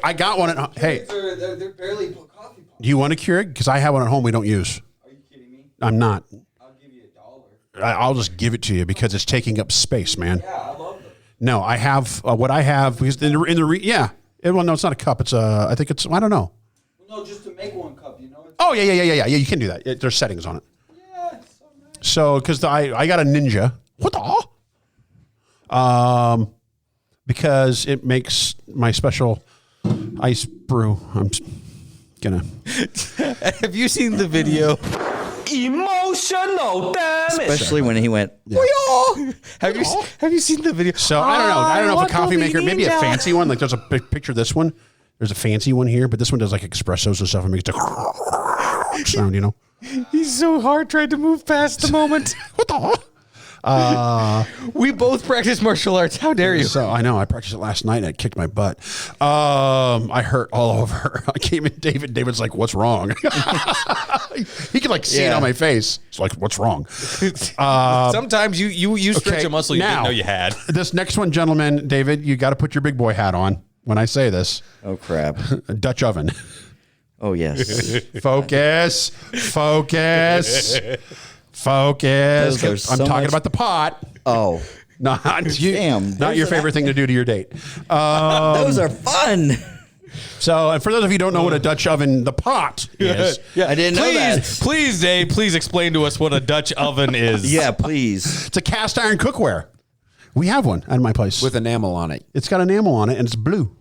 I got one at. Hey, They're barely coffee pots. do you want a Keurig? Because I have one at home we don't use. Are you kidding me? I'm not. I'll give you $1. I'll just give it to you because it's taking up space, man. Yeah, I love them. No, I have what I have because well, no, it's not a cup. It's I think it's I don't know. No, just to make one cup, It's, Oh yeah. You can do that. There's settings on it. yeah, it's so nice. So because I got a Ninja. What the? because it makes my special ice brew. I'm gonna. Have you seen the video? Emotional damage. Especially when he went. Have you seen the video? So I don't know if a coffee maker, maybe a fancy one. Like there's a picture of this one. There's a fancy one here, but this one does like espressos and stuff and makes the sound, you know. He's so hard trying to move past the moment. What the? We both practice martial arts. How dare you? So I know I practiced it last night and it kicked my butt. I hurt all over. I came in, David's like, "What's wrong?" He could like see it on my face. It's like, "What's wrong?" Sometimes you stretch a muscle you didn't now, know you had. This next one, gentlemen, David, you got to put your big boy hat on when I say this. Oh crap! A Dutch oven. Oh yes. Focus. Those are so I'm talking much- about the pot. Oh, Not you. Damn, Not there's your an- favorite thing to do to your date. those are fun. So, and for those of you who don't know what a Dutch oven, the pot is. I didn't know that. Please, Dave, please explain to us what a Dutch oven is. Yeah, please. It's a cast iron cookware. We have one at my place. with enamel on it. It's got enamel on it and it's blue.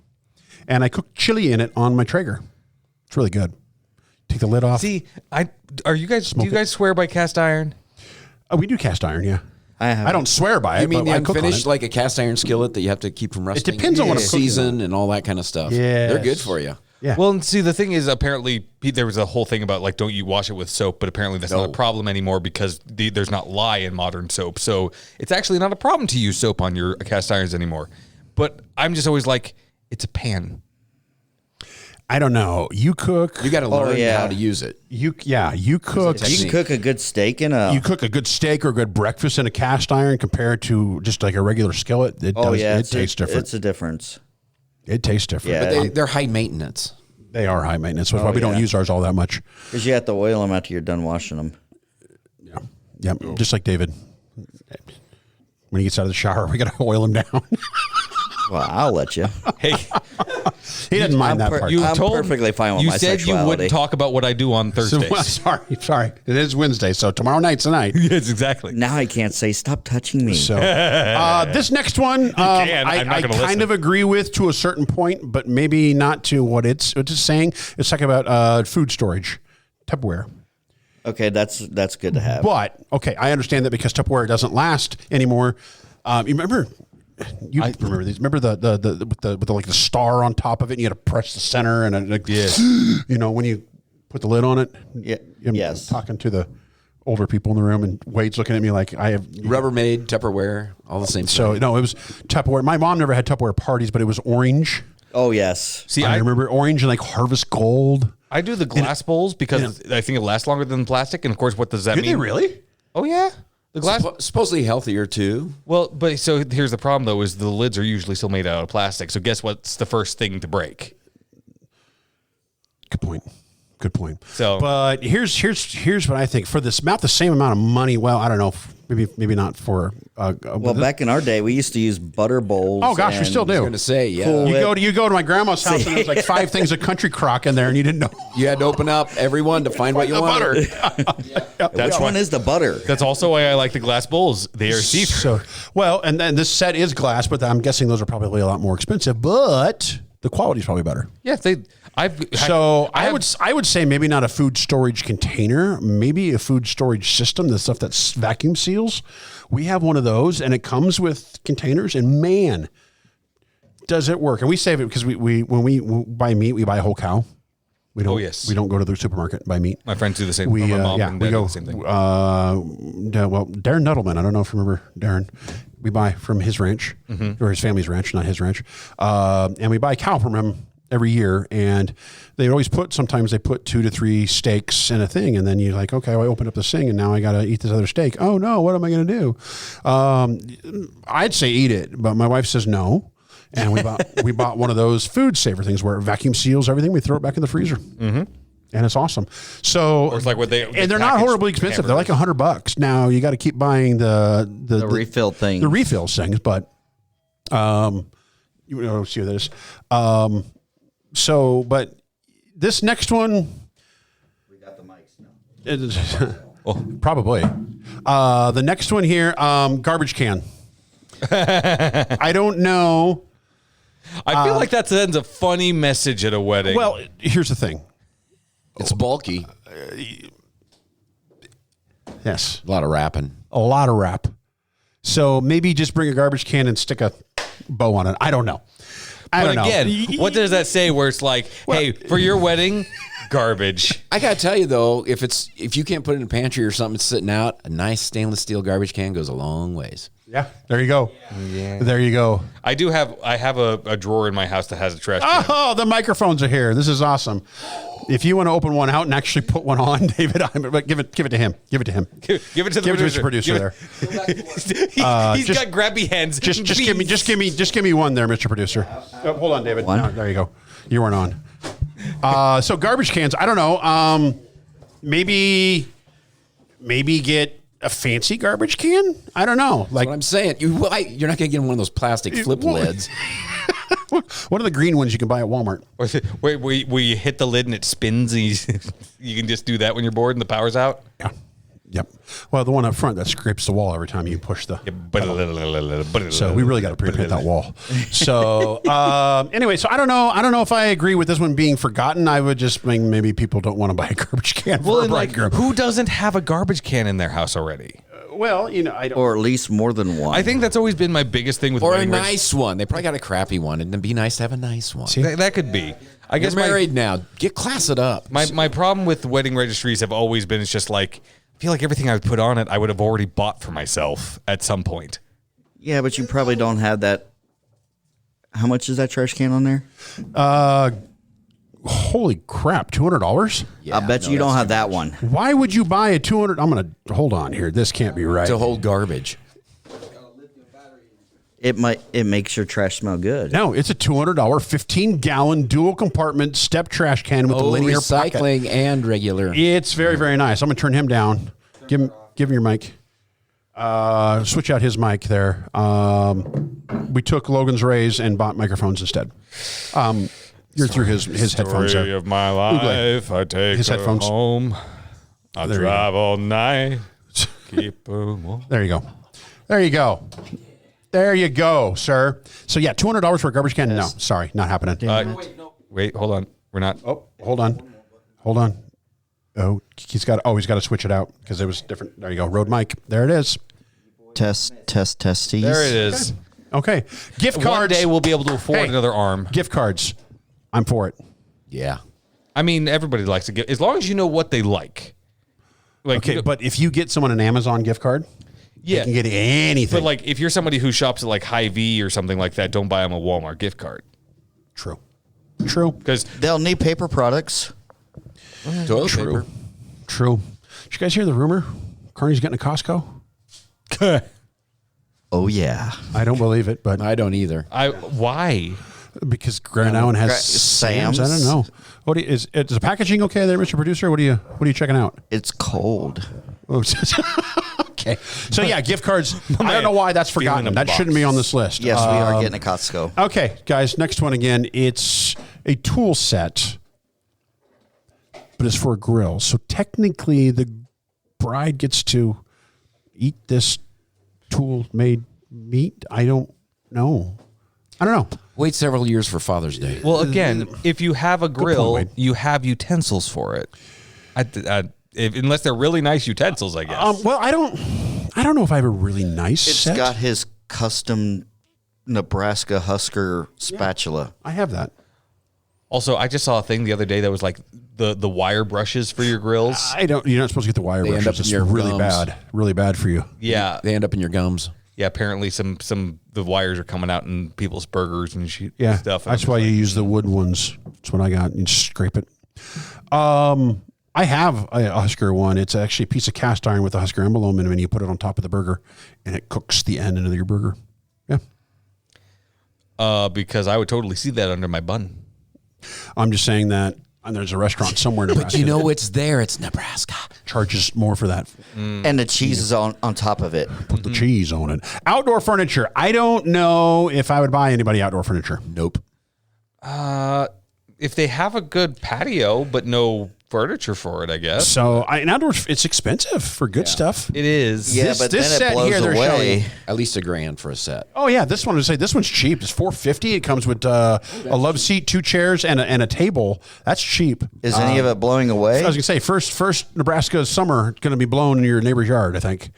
And I cook chili in it on my Traeger. It's really good. Take the lid off. See, do you guys swear by cast iron? Oh, we do cast iron, yeah. I don't swear by it. You mean the but I cook on unfinished, it. like a cast iron skillet that you have to keep from rusting? depends on what I'm cooking season and all that kind of stuff. Yes. They're good for you. Yeah. Well, and see, the thing is, apparently, there was a whole thing about, like, don't you wash it with soap, but apparently that's not a problem anymore because there's not lye in modern soap. So it's actually not a problem to use soap on your cast irons anymore. But I'm just always like, it's a pan. I don't know. You cook. You got to learn yeah. how to use it. You cook. You can cook a good steak in a. You cook a good steak or a good breakfast in a cast iron compared to just like a regular skillet. It tastes different. It's a difference. It tastes different. Yeah. But they're high maintenance. They are high maintenance. That's why we don't use ours all that much. Because you have to oil them after you're done washing them. Yeah. Yeah. Just like David. When he gets out of the shower, we got to oil him down. Well, I'll let you. Hey, He didn't mind that part. you I'm told perfectly fine with you my said sexuality. you wouldn't talk about what I do on So, Thursdays. sorry. It is Wednesday, so tomorrow night's the night. Yes, exactly. Now I can't say stop touching me. So this next one, can. I'm not I gonna kind listen. of agree with to a certain point, but maybe not to what it's saying. It's talking about food storage, Tupperware. Okay, that's good to have. But okay, I understand that because Tupperware doesn't last anymore. You remember? Remember these? Remember the with the like the star on top of it? And you had to press the center, and like, you know, when you put the lid on it. Yeah. I'm Yes. talking to the older people in the room, and Wade's looking at me like I have Rubbermaid, Tupperware, all the same So stuff. no, it was Tupperware. My mom never had Tupperware parties, but it was orange. Oh yes. See, I remember orange and like Harvest Gold. I do the glass bowls because I think it lasts longer than plastic. And of course, what does that Did mean? they really? Oh yeah, the glass. Supposedly healthier too. Well, but so here's the problem though: is the lids are usually still made out of plastic. So guess what's the first thing to break? Good point. Good point. So- but here's what I think for this about the same amount of money. Well, I don't know. Maybe not for. Well, back in our day, we used to use butter bowls. Oh gosh, we and- still I was do. going to say, yeah. Cool. You go to my grandma's house and there's like 5 things of country crock in there, and you didn't know. You had to open up every one to find what you The wanted. butter. Which one is the butter? That's also why I like the glass bowls. They are see-through. So well, and then this set is glass, but I'm guessing those are probably a lot more expensive. But the quality is probably better. Yeah, I would say maybe not a food storage container, maybe a food storage system, the stuff that vacuum seals. We have one of those, and it comes with containers. And man, does it work? And we save it because when we buy meat, we buy a whole cow. We don't. Oh, yes. We don't go to the supermarket and buy meat. My friends do the same. We my mom yeah, and we dad do go. the same thing. Well, Darren Nuttleman. I don't know if you remember Darren. We buy from his ranch or his family's ranch, not his ranch, and we buy cow from him every year. And they always sometimes they put 2 to 3 steaks in a thing, and then you're like, okay, well, I opened up this thing, and now I got to eat this other steak. Oh no, what am I going to do? I'd say eat it, but my wife says no. And we bought one of those food saver things where it vacuum seals everything. We throw it back in the freezer. And it's awesome. So, Or it's like what they and they're not package horribly expensive. They're like $100. Now you got to keep buying the refill thing. the refill things, but you know, see what that is. So, but this next one, We got the mics now. probably the next one here, garbage can. I don't know. I feel like that sends a funny message at a wedding. Well, here's the thing. It's bulky. Yes. A lot of wrapping. A lot of wrap. So maybe just bring a garbage can and stick a bow on it. I don't know. I don't but again, know. what does that say where it's like, hey, for your wedding, garbage. I gotta tell you though, if you can't put it in a pantry or something, it's sitting out, a nice stainless steel garbage can goes a long ways. Yeah. There you go. Yeah. There you go. I have a drawer in my house that has a trash can. Oh, the microphones are here. This is awesome. If you want to open one out and actually put one on, David, but give it to him. Give it to him. Give it to the producer there. He's got grabby hands. Just give me one there, Mr. Producer. Oh, hold on, David. No, there you go. You weren't on. So garbage cans. I don't know. Maybe get a fancy garbage can. I don't know. Like What I'm saying, you're not gonna get one of those plastic flip lids. what are the green ones you can buy at Walmart? Wait, where you hit the lid and it spins and you can just do that when you're bored and the power's out? Yeah. Yep. Well, the one up front that scrapes the wall every time you push the. So we really got to prepare that wall. So anyway, so I don't know. I don't know if I agree with this one being forgotten. I would just think maybe people don't want to buy a garbage can for a bridegroom. Who doesn't have a garbage can in their house already? Well, you know, I don't. Or at least more than one. I think that's always been my biggest thing with Or a wedding nice one. They probably got a crappy one, and it'd be nice to have a nice one. That could be. I guess You're married now. Class it up. My problem with wedding registries have always been it's just like I feel like everything I would put on it I would have already bought for myself at some point. Yeah, but you probably don't have that. How much is that trash can on there? Holy crap! $200? Yeah, I bet you don't have that one. Why would you buy a 200? I'm gonna hold on here. This can't be right. To hold garbage. It makes your trash smell good. No, it's a $200 15-gallon dual compartment step trash can with a linear recycling pocket. and regular. It's very, very nice. I'm gonna turn him down. Give him your mic. Switch out his mic there. We took Logan's raise and bought microphones instead. You're through his headphones there. Story of my life, I take his her headphones. home. I There you drive all night. Keep her warm. There you go. There you go. There you go, sir. So yeah, $200 for a garbage can. No, sorry, not happening. Wait, hold on. We're not. Oh, hold on. Oh, he's got to switch it out because it was different. There you go. Rode mic. There it is. Testes. There it is. Okay. Gift cards. One day we'll be able to afford Hey. another arm. Gift cards. I'm for it. Yeah. I mean, everybody likes to get as long as you know what they like. Like, Okay, you know- but if you get someone an Amazon gift card, yeah, you can get anything. but like if you're somebody who shops at like Hy-Vee or something like that, don't buy them a Walmart gift card True. because They'll need paper products. Toilet paper. True. Did you guys hear the rumor? Carney's getting a Costco? Oh yeah. I don't believe it, but I don't either. why? because Grand Island has Sam's. I don't know. What do you, is the packaging okay there, Mr. Producer? What are you checking out? It's cold. Oh, okay. So yeah, gift cards. I don't know why that's forgotten. Feeling That the shouldn't be on this list. Yes, we are getting a Costco. Okay, guys. Next one again. It's a tool set, but it's for a grill. So technically, the bride gets to eat this tool-made meat. I don't know. Wait several years for Father's Day. Well, again, if you have a grill, Wade. you have utensils for it. Unless they're really nice utensils, I guess. Well, I don't know if I have a really nice It's set. got his custom Nebraska Husker spatula. I have that. Also, I just saw a thing the other day that was like the wire brushes for your grills. I don't. You're not supposed to get the wire They end brushes. up in It's your really gums. really bad for you. Yeah, They end up in your gums. yeah. Apparently, some the wires are coming out in people's burgers and Yeah, stuff. And that's I'm why just you use the wood ones. That's what I got. You just scrape it. I have a Husker one. It's actually a piece of cast iron with a Husker emblem in it, and you put it on top of the burger, and it cooks the end into your burger. Yeah, because I would totally see that under my bun. I'm just saying that. And there's a restaurant somewhere in But Nebraska you know it's there. It's Nebraska. that charges more for that. And the cheese is on top of it. Put the cheese on it. Outdoor furniture. I don't know if I would buy anybody outdoor furniture. Nope. If they have a good patio but no furniture for it, I guess. So in outdoors, it's expensive for good stuff. It is. Yeah, This- but this then set it blows here, they're away. At least $1,000 for a set. Oh yeah, this one this one's cheap. It's $450. It comes with a love seat, 2 chairs, and a table. That's cheap. Is any of it blowing away? I was gonna say first Nebraska summer going to be blown in your neighbor's yard. I think.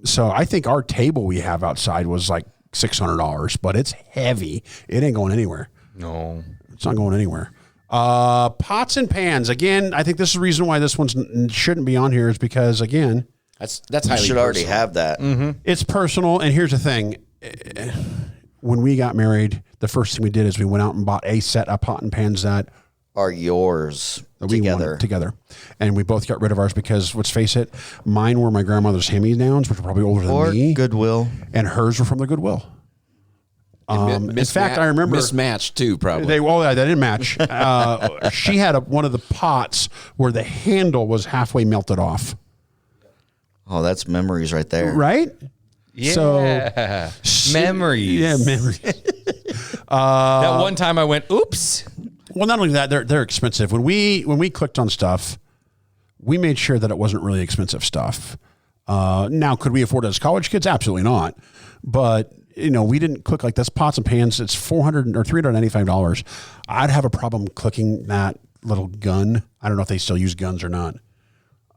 So I think our table we have outside was like $600, but it's heavy. It ain't going anywhere. No. It's not going anywhere. Pots and pans. Again, I think this is the reason why this one shouldn't be on here is because again, That's You highly should already personal. have that. it's personal. And here's the thing. When we got married, the first thing we did is we went out and bought a set of pot and pans that Are yours we together? wanted together. And we both got rid of ours because let's face it, mine were my grandmother's hand-me-downs, which were probably older than Or me. Goodwill. And hers were from the Goodwill. In fact, I remember mismatched too. Probably they didn't match. She had one of the pots where the handle was halfway melted off. Oh, that's memories right there. Right? Yeah. Memories. Yeah, memories. That one time I went, oops. Well, not only that, they're expensive. When we clicked on stuff, we made sure that it wasn't really expensive stuff. Now, could we afford it as college kids? Absolutely not. But we didn't click like this. Pots and pans, it's $400 or $395. I'd have a problem clicking that little gun. I don't know if they still use guns or not.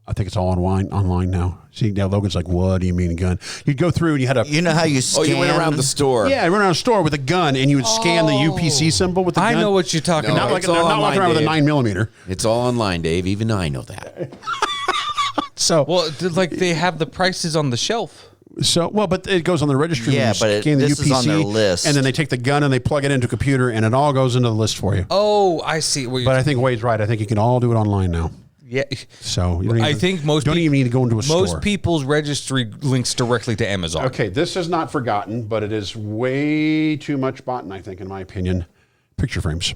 I think it's all online now. See, now Logan's like, what do you mean a gun? You'd go through and you had a... You know how you scan? Oh, you went around the store. Yeah, I went around a store with a gun and you would scan the UPC symbol with the gun. I know what you're talking No, Not about. like it's all not online, walking around with a Dave. 9mm. It's all online, Dave. Even I know that. So... Well, like they have the prices on the shelf. but it goes on the registry. Yeah, you but scan the this UPC, is on their list. and then they take the gun and they plug it into a computer, and it all goes into the list for you. Oh, I see. What But I think Wade's right. I think you can all do it online now. yeah. So you don't I even- think most don't even need to go into a store. Most people's registry links directly to Amazon. Okay, this is not forgotten, but it is way too much bought, I think, in my opinion. Picture frames.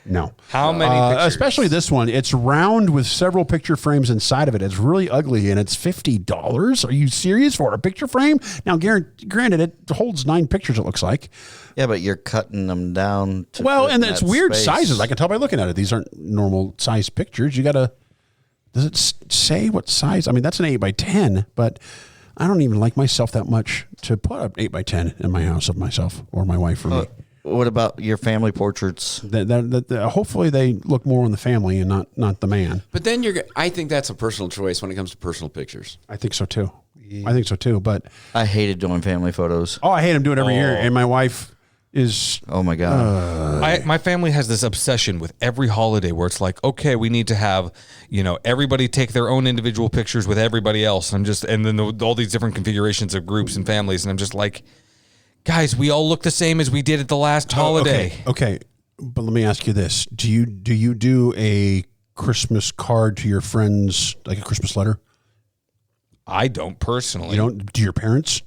No. How many pictures? Especially this one. It's round with several picture frames inside of it. It's really ugly, and it's $50. Are you serious for a picture frame? Now, granted, it holds 9 pictures, it looks like. Yeah, but you're cutting them down. To Well, fit and in it's that weird space. sizes. I can tell by looking at it. These aren't normal size pictures. You got to... Does it say what size? I mean, that's an 8x10, but I don't even like myself that much to put up 8x10 in my house of myself or my wife or me. What about your family portraits? Hopefully they look more on the family and not the man. But then I think that's a personal choice when it comes to personal pictures. I think so too. I think so too. But I hated doing family photos. I hate him doing it every year. And my wife is Oh my god. My family has this obsession with every holiday where it's like, okay, we need to have, everybody take their own individual pictures with everybody else. And then all these different configurations of groups and families. And I'm just like, guys, we all look the same as we did at the last holiday. Okay. But let me ask you this: Do you do a Christmas card to your friends, like a Christmas letter? I don't personally. You don't? Do your parents?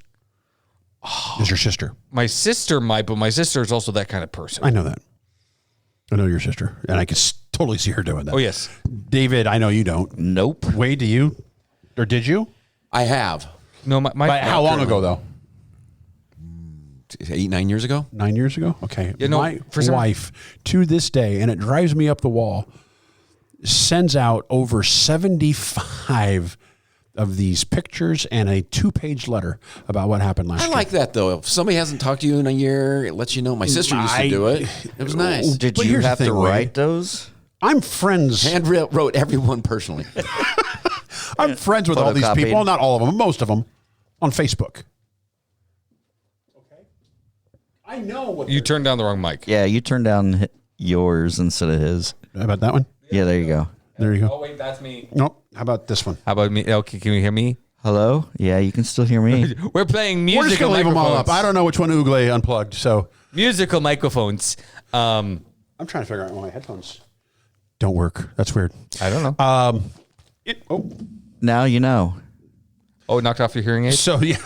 Is your sister? My sister might, but my sister is also that kind of person. I know that. I know your sister, and I can totally see her doing that. Oh, yes. David, I know you don't. Nope. Wade, do you? Or did you? I have. No, my How long ago, though? 8-9 years ago. 9 years ago? Okay. You know, My for some- wife, to this day, and it drives me up the wall, sends out over 75 of these pictures and a 2-page letter about what happened last I year. like that though. If somebody hasn't talked to you in a year, it lets you know. My sister used to do it. It was nice. Did But you here's the have to thing, Wade. write those? I'm friends. Hand wrote everyone personally. I'm friends with all these Photocopied. people. Not all of them, most of them, on Facebook. Okay. I know what You turned down the wrong mic. Yeah, you turned down yours instead of his. How about that one? Yeah, there you go. There you go. Oh, wait, that's me. Nope. How about this one? How about me? Okay, can you hear me? Hello? Yeah, you can still hear me. We're playing We're just musical going to leave them all up. microphones. I don't know which one Ugle unplugged, so Musical microphones. I'm trying to figure out why my headphones don't work. That's weird. I don't know. Now you know. Oh, knocked off your hearing aid? So yeah,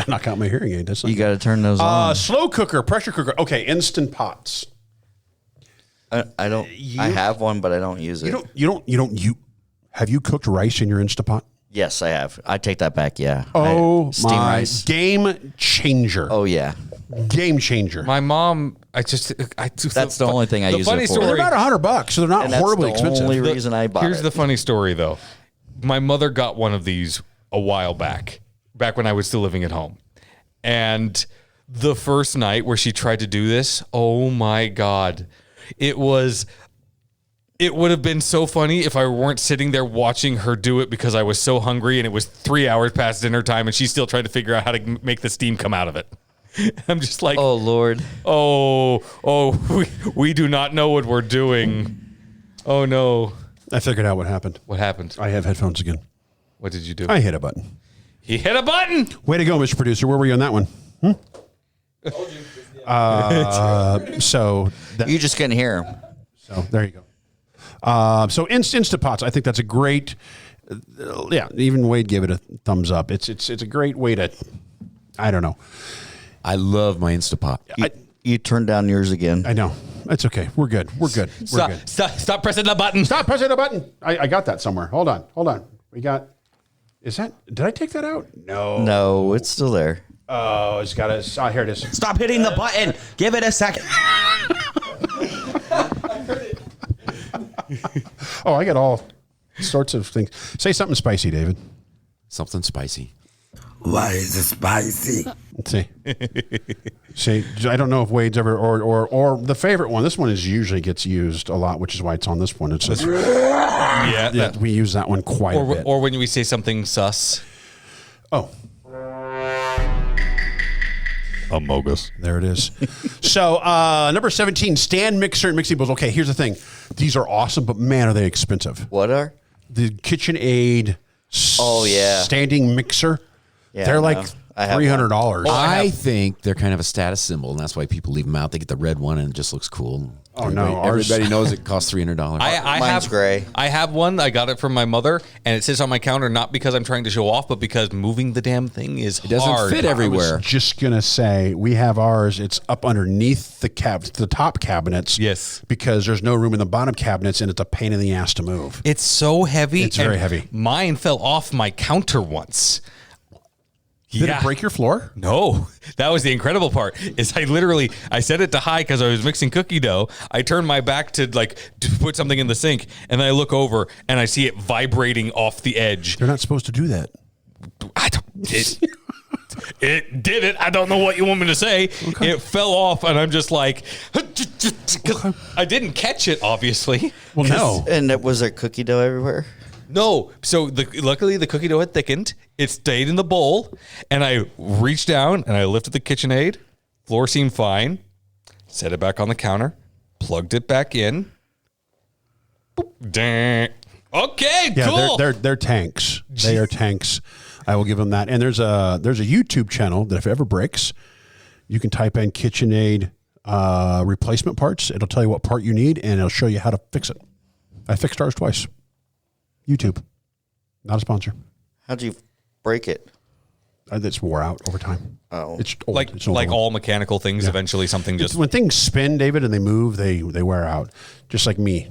knock out my hearing aid. That's not You got to turn those on. slow cooker, pressure cooker. Okay, instant pots. I don't. I have one, but I don't use it. Have you cooked rice in your Instapot? Yes, I have. I take that back. Yeah. Oh Steam my rice. game changer. Oh yeah. Game changer. My mom That's the only thing I use funny it for. story. They're about $100, so they're not And that's horribly the expensive. only reason I bought Here's it. the funny story, though. My mother got one of these a while back when I was still living at home. And the first night where she tried to do this, oh my God. It would have been so funny if I weren't sitting there watching her do it because I was so hungry and it was 3 hours past dinner time and she still tried to figure out how to make the steam come out of it. I'm just like, Oh, Lord. we do not know what we're doing. Oh, no. I figured out what happened. What happened? I have headphones again. What did you do? I hit a button. He hit a button. Way to go, Mr. Producer. Where were you on that one? So You just couldn't hear him. So there you go. So Instant Pots, I think that's a great. Yeah, even Wade gave it a thumbs up. It's a great way to. I don't know. I love my Instapot. You turned down yours again. I know. It's okay. We're good. We're good. We're good. Stop pressing the button. Stop pressing the button. I got that somewhere. Hold on. We got. Is that? Did I take that out? No. No, it's still there. Oh, it's got to. Oh, here it is. Stop hitting the button. Give it a second. Oh, I got all sorts of things. Say something spicy, David. Something spicy. Why is it spicy? Let's see. See, I don't know if Wade's ever or the favorite one. This one usually gets used a lot, which is why it's on this one. It's just, Yeah. we use that one quite a bit. Or when we say something sus. Oh, Amogus. there it is. So number 17, stand mixer and mixing bowls. Okay, here's the thing. These are awesome, but man, are they expensive. What are? The KitchenAid Oh, yeah. standing mixer. Yeah, They're no. like I have $300. I think they're kind of a status symbol, and that's why people leave them out. They get the red one, and it just looks cool. Oh, no, Everybody knows it costs $300. I Mine's have gray. I have one. I got it from my mother, and it sits on my counter not because I'm trying to show off, but because moving the damn thing is It doesn't hard. fit everywhere. Just gonna say we have ours. It's up underneath the top cabinets. Yes. because there's no room in the bottom cabinets, and it's a pain in the ass to move. It's so heavy. It's very and heavy. Mine fell off my counter once. Did it break your floor? No, that was the incredible part. Is I set it to high because I was mixing cookie dough. I turned my back to put something in the sink, and then I look over and I see it vibrating off the edge. They're not supposed to do that. It did it. I don't know what you want me to say. Okay. It fell off, and I'm just like, I didn't catch it, obviously. Well, no. And was there cookie dough everywhere? No. So luckily the cookie dough had thickened. It stayed in the bowl, and I reached down and I lifted the KitchenAid. Floor seemed fine. Set it back on the counter. Plugged it back in. Boop, dang. Okay, Yeah, cool. they're tanks. They are tanks. I will give them that. And there's a YouTube channel that if it ever breaks, you can type in KitchenAid replacement parts. It'll tell you what part you need, and it'll show you how to fix it. I fixed ours twice. YouTube, not a sponsor. How'd you break it? It's wore out over time. Oh. It's old. like It's old. all mechanical things, eventually something just. When things spin, David, and they move, they wear out. Just like me.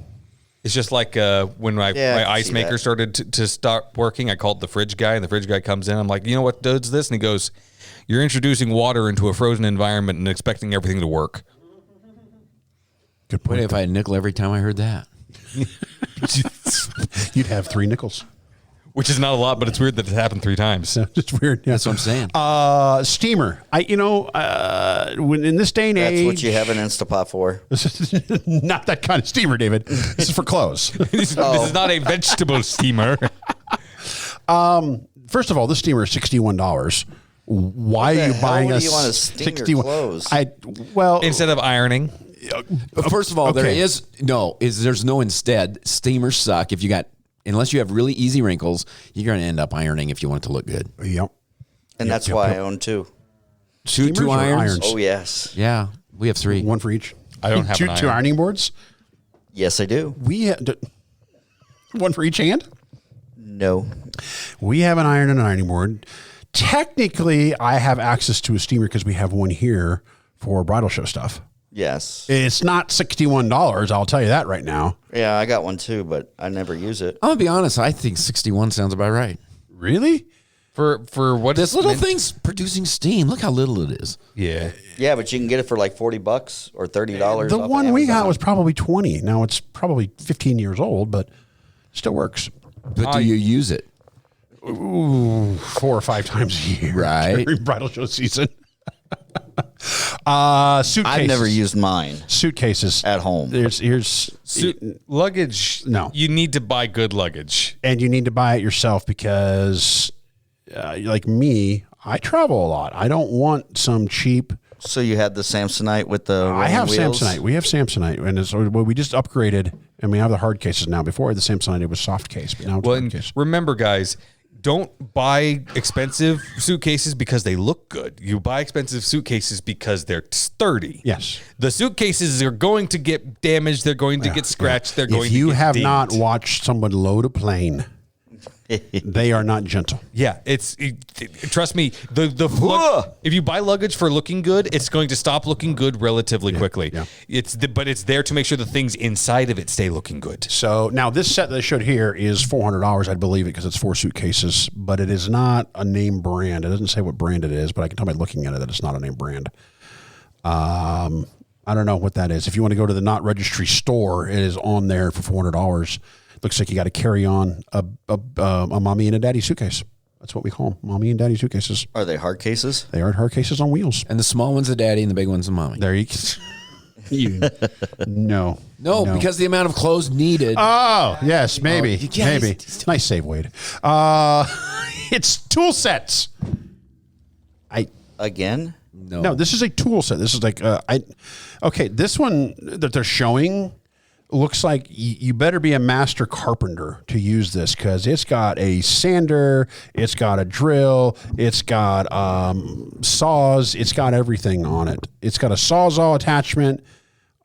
It's just like when my I can ice see maker that. started to stop working. I called the fridge guy, and the fridge guy comes in. I'm like, you know what does this? And he goes, "You're introducing water into a frozen environment and expecting everything to work." Good What point. if I had a nickel every time I heard that? You'd have 3 nickels. Which is not a lot, but it's weird that it happened 3 times. It's weird. Yeah. That's what I'm saying. Steamer. When in this day and That's age, what you have an Instapot for. This is not that kind of steamer, David. This is for clothes. This is not a vegetable steamer. First of all, this steamer is $61. Why What are the you buying hell a do you want to steam your 61? clothes? Instead of ironing. First of all, okay. there's no instead. Steamers suck. Unless you have really easy wrinkles, you're going to end up ironing if you want it to look good. Yep. And that's why I own 2. Steamers Two or irons? Oh, yes. Yeah, we have 3. One for each. I don't have two, an two iron. ironing boards. Yes, I do. We one for each hand. No. We have an iron and an ironing board. Technically, I have access to a steamer because we have one here for bridal show stuff. Yes. It's not $61. I'll tell you that right now. Yeah, I got one too, but I never use it. I'm going to be honest. I think 61 sounds about right. Really? For what This it's little meant- thing's producing steam. Look how little it is. Yeah. Yeah, but you can get it for like $40 or $30. The off one of we got Amazon. was probably 20. Now it's probably 15 years old, but still works. But do you use it? Ooh, 4 or 5 times a year. Right. During bridal show season. Suitcases. I've never used mine suitcases at home. Here's Luggage. No. You need to buy good luggage. and you need to buy it yourself because, like me, I travel a lot. I don't want some cheap. So you had the Samsonite with the I have rolling wheels? Samsonite. We have Samsonite, and it's, well, we just upgraded, and we have the hard cases now. Before I had the Samsonite, it was soft case, but now it's Well, hard and case. remember, guys, don't buy expensive suitcases because they look good. You buy expensive suitcases because they're sturdy. Yes. The suitcases are going to get damaged. They're going to get scratched. They're going If you to get have dinged. not watched someone load a plane, they are not gentle. Yeah, trust me. If you buy luggage for looking good, it's going to stop looking good relatively quickly. yeah. But it's there to make sure the things inside of it stay looking good. So now this set that I showed here is $400. I'd believe it because it's 4 suitcases, but it is not a name brand. It doesn't say what brand it is, but I can tell by looking at it that it's not a name brand. I don't know what that is. If you want to go to the Not Registry store, it is on there for $400. Looks like you got to carry on a mommy and a daddy suitcase. That's what we call them, mommy and daddy suitcases. Are they hard cases? They are hard cases on wheels. And the small one's the daddy and the big one's the mommy. There you No, because the amount of clothes needed. Oh, yes, maybe. you guys- Maybe. Nice save, Wade. It's tool sets. Again? No, this is a tool set. This is like okay, this one that they're showing looks like you better be a master carpenter to use this because it's got a sander, it's got a drill, it's got saws, it's got everything on it. It's got a Sawzall attachment,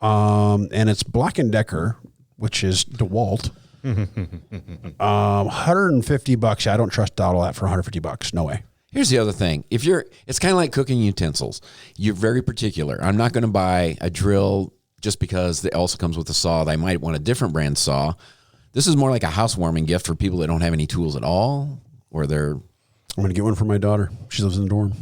and it's Black & Decker, which is DeWalt. $150. I don't trust all that for $150. No way. Here's the other thing. It's kind of like cooking utensils. You're very particular. I'm not going to buy a drill just because it also comes with a saw. They might want a different brand saw. This is more like a housewarming gift for people that don't have any tools at all, or they're. I'm going to get one for my daughter. She lives in the dorm.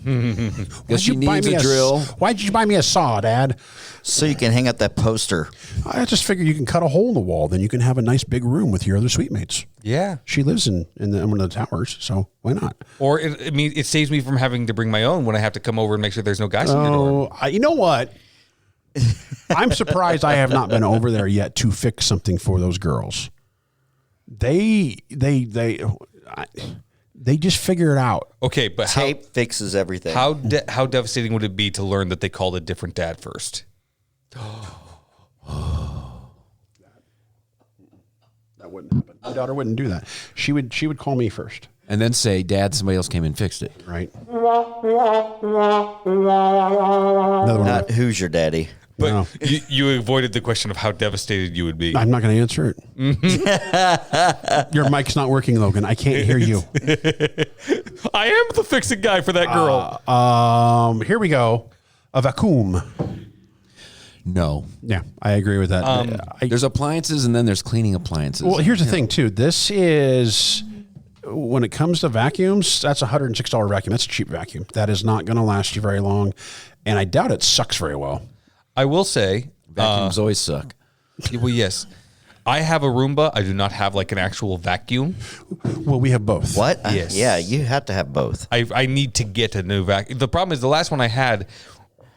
Because she needs a drill. Why'd you buy me a saw, Dad? So you can hang up that poster. I just figured you can cut a hole in the wall, then you can have a nice big room with your other suite mates. Yeah. She lives in one of the towers, so why not? Or it saves me from having to bring my own when I have to come over and make sure there's no guys in your dorm. You know what? I'm surprised I have not been over there yet to fix something for those girls. They just figure it out. Okay, but Tape fixes everything. how devastating would it be to learn that they called a different dad first? That wouldn't happen. My daughter wouldn't do that. She would call me first, And then say, Dad, somebody else came and fixed it. right? Another one. Not who's your daddy? But No. you avoided the question of how devastated you would be. I'm not going to answer it. Your mic's not working, Logan. I can't hear you. I am the fixing guy for that girl. Here we go. A vacuum. No. Yeah, I agree with that. There's appliances and then there's cleaning appliances. Well, here's the thing, too. This is, when it comes to vacuums, that's a $106 vacuum. That's a cheap vacuum. That is not going to last you very long. And I doubt it sucks very well. I will say, Vacuums always suck. well, yes, I have a Roomba. I do not have like an actual vacuum. Well, we have both. What? Yes. Yeah, you have to have both. I need to get a new vacuum. The problem is the last one I had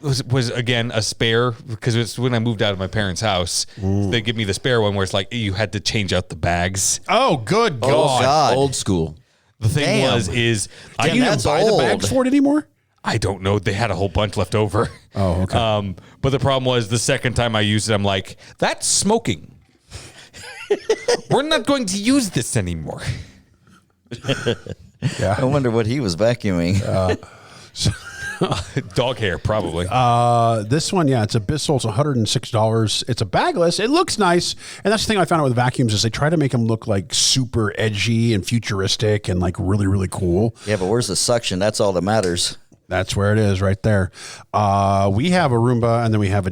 was again a spare because it's when I moved out of my parents' house. They give me the spare one where it's like you had to change out the bags. Oh, good God. Oh, God. Old school. The thing Damn. was I Damn, You didn't that's buy the old. bags for it anymore? I don't know. They had a whole bunch left over. Oh, okay. But the problem was the second time I used it, I'm like, that's smoking. We're not going to use this anymore. I wonder what he was vacuuming. Dog hair, probably. This one, yeah, it's a Bissell. It's $106. It's a bagless. It looks nice. And that's the thing I found out with vacuums is they try to make them look like super edgy and futuristic and like really, really cool. Yeah, but where's the suction? That's all that matters. That's where it is right there. We have a Roomba and then we have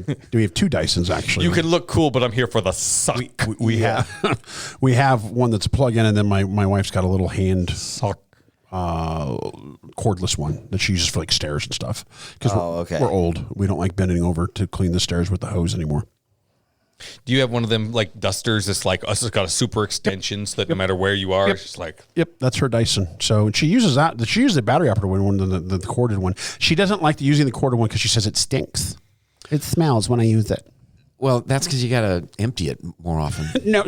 two Dysons actually. You can look cool, but I'm here for the suck. We have we have one that's a plug-in and then my wife's got a little hand cordless one that she uses for like stairs and stuff. Because okay. we're old. We don't like bending over to clean the stairs with the hose anymore. Do you have one of them like dusters that's like us? It's got a super extension so that no matter where you are, it's just like. Yep, that's her Dyson. So she uses that. She uses the battery operated one, the corded one. She doesn't like using the corded one because she says it stinks. It smells when I use it. Well, that's because you got to empty it more often. No.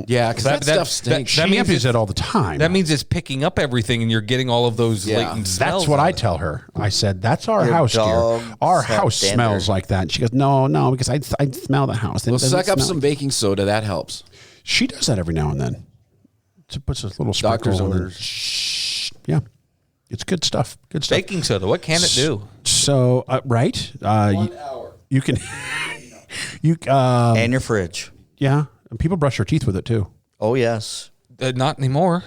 Yeah, because that stuff stinks. She empties it all the time. That means it's picking up everything and you're getting all of those latent smells. That's what I tell her. I said, that's our Your house, dear. dogs Our have house dander. smells like that. And she goes, no, because I smell the house. Well, suck up some baking soda. That helps. She does that every now and then. She puts a little sprinkle Doctor's in orders. Shh. Yeah. It's good stuff. Good stuff. Baking soda. What can it do? So, right. 1 hour. You can, And your fridge. yeah. And people brush their teeth with it too. Oh, yes. Not anymore.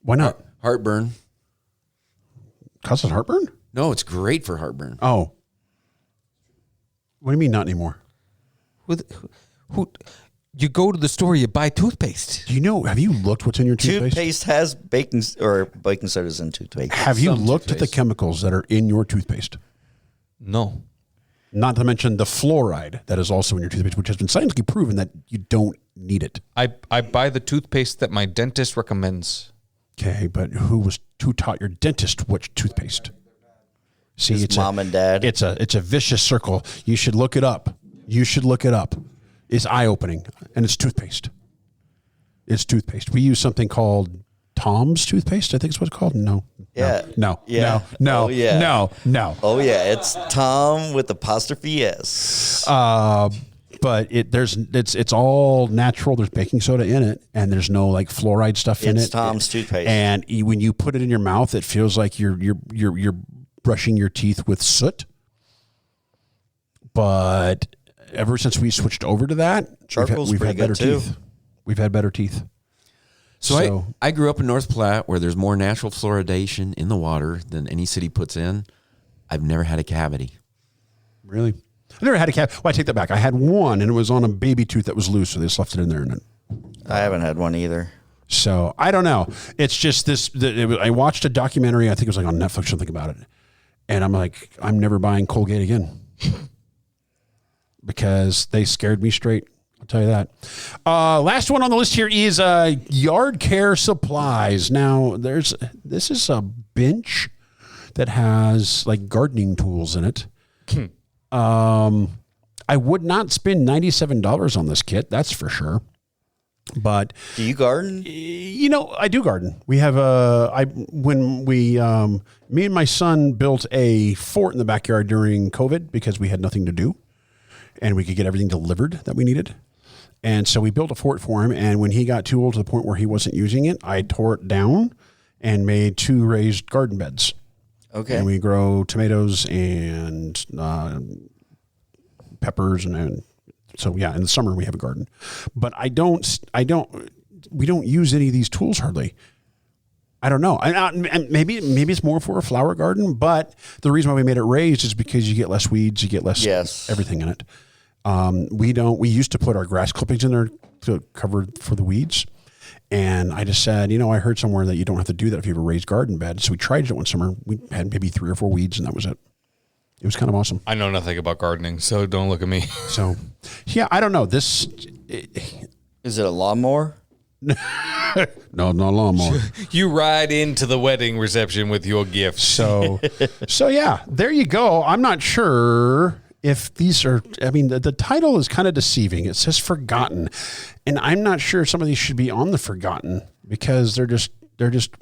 Why not? Heartburn. Causes heartburn? No, it's great for heartburn. Oh. What do you mean not anymore? Who? You go to the store, you buy toothpaste. Do you know, have you looked what's in your toothpaste? Toothpaste has baking sodas in toothpaste. Have you Some looked at the toothpaste. chemicals that are in your toothpaste? No. Not to mention the fluoride that is also in your toothpaste, which has been scientifically proven that you don't need it. I buy the toothpaste that my dentist recommends. Okay, but who taught your dentist which toothpaste? See, His mom and dad. It's a vicious circle. You should look it up. It's eye-opening, and it's toothpaste. It's toothpaste. We use something called Tom's toothpaste, I think is what it's called. No. Yeah. No. Yeah. No. Oh, yeah. No. Oh, yeah. It's Tom with apostrophe S. But it's all natural. There's baking soda in it, and there's no like fluoride stuff in it. It's Tom's toothpaste. And when you put it in your mouth, it feels like you're brushing your teeth with soot. But ever since we switched over to that, Charcoal's we've had pretty better good, too. teeth. We've had better teeth. So I grew up in North Platte where there's more natural fluoridation in the water than any city puts in. I've never had a cavity. Really? I never had a cavity. Well, I take that back. I had one, and it was on a baby tooth that was loose, so they just left it in there. And I haven't had one either. so I don't know. It's just this. I watched a documentary. I think it was like on Netflix, something about it, and I'm like, I'm never buying Colgate again because they scared me straight. I'll tell you that. Last one on the list here is yard care supplies. Now, this is a bench that has like gardening tools in it. I would not spend $97 on this kit, that's for sure. But Do you garden? you know, I do garden. We have me and my son built a fort in the backyard during COVID because we had nothing to do, and we could get everything delivered that we needed. And so we built a fort for him. And when he got too old to the point where he wasn't using it, I tore it down and made 2 raised garden beds. Okay. And we grow tomatoes and peppers and so yeah, in the summer we have a garden. But we don't use any of these tools hardly. I don't know. And maybe it's more for a flower garden, but the reason why we made it raised is because you get less weeds, you get less everything in it. We used to put our grass clippings in there to cover for the weeds. And I just said, I heard somewhere that you don't have to do that if you have a raised garden bed. So we tried it one summer. We had maybe 3 or 4 weeds, and that was it. It was kind of awesome. I know nothing about gardening, so don't look at me. So, yeah, I don't know. Is it a lawnmower? No, not a lawnmower. You ride into the wedding reception with your gifts. So yeah, there you go. I'm not sure if these are, the title is kind of deceiving. It says forgotten. And I'm not sure some of these should be on the forgotten because they're just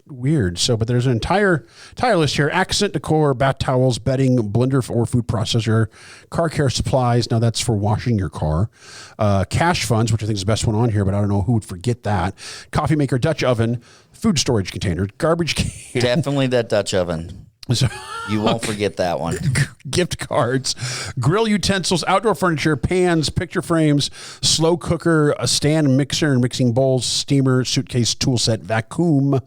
weird. So, but there's an entire list here: accent decor, bath towels, bedding, blender or food processor, car care supplies. Now that's for washing your car. Cash funds, which I think is the best one on here, but I don't know who would forget that. Coffee maker, Dutch oven, food storage container, garbage can. Definitely that Dutch oven. So, You won't forget that one. gift cards, grill utensils, outdoor furniture, pans, picture frames, slow cooker, a stand mixer and mixing bowls, steamer, suitcase, tool set, vacuum,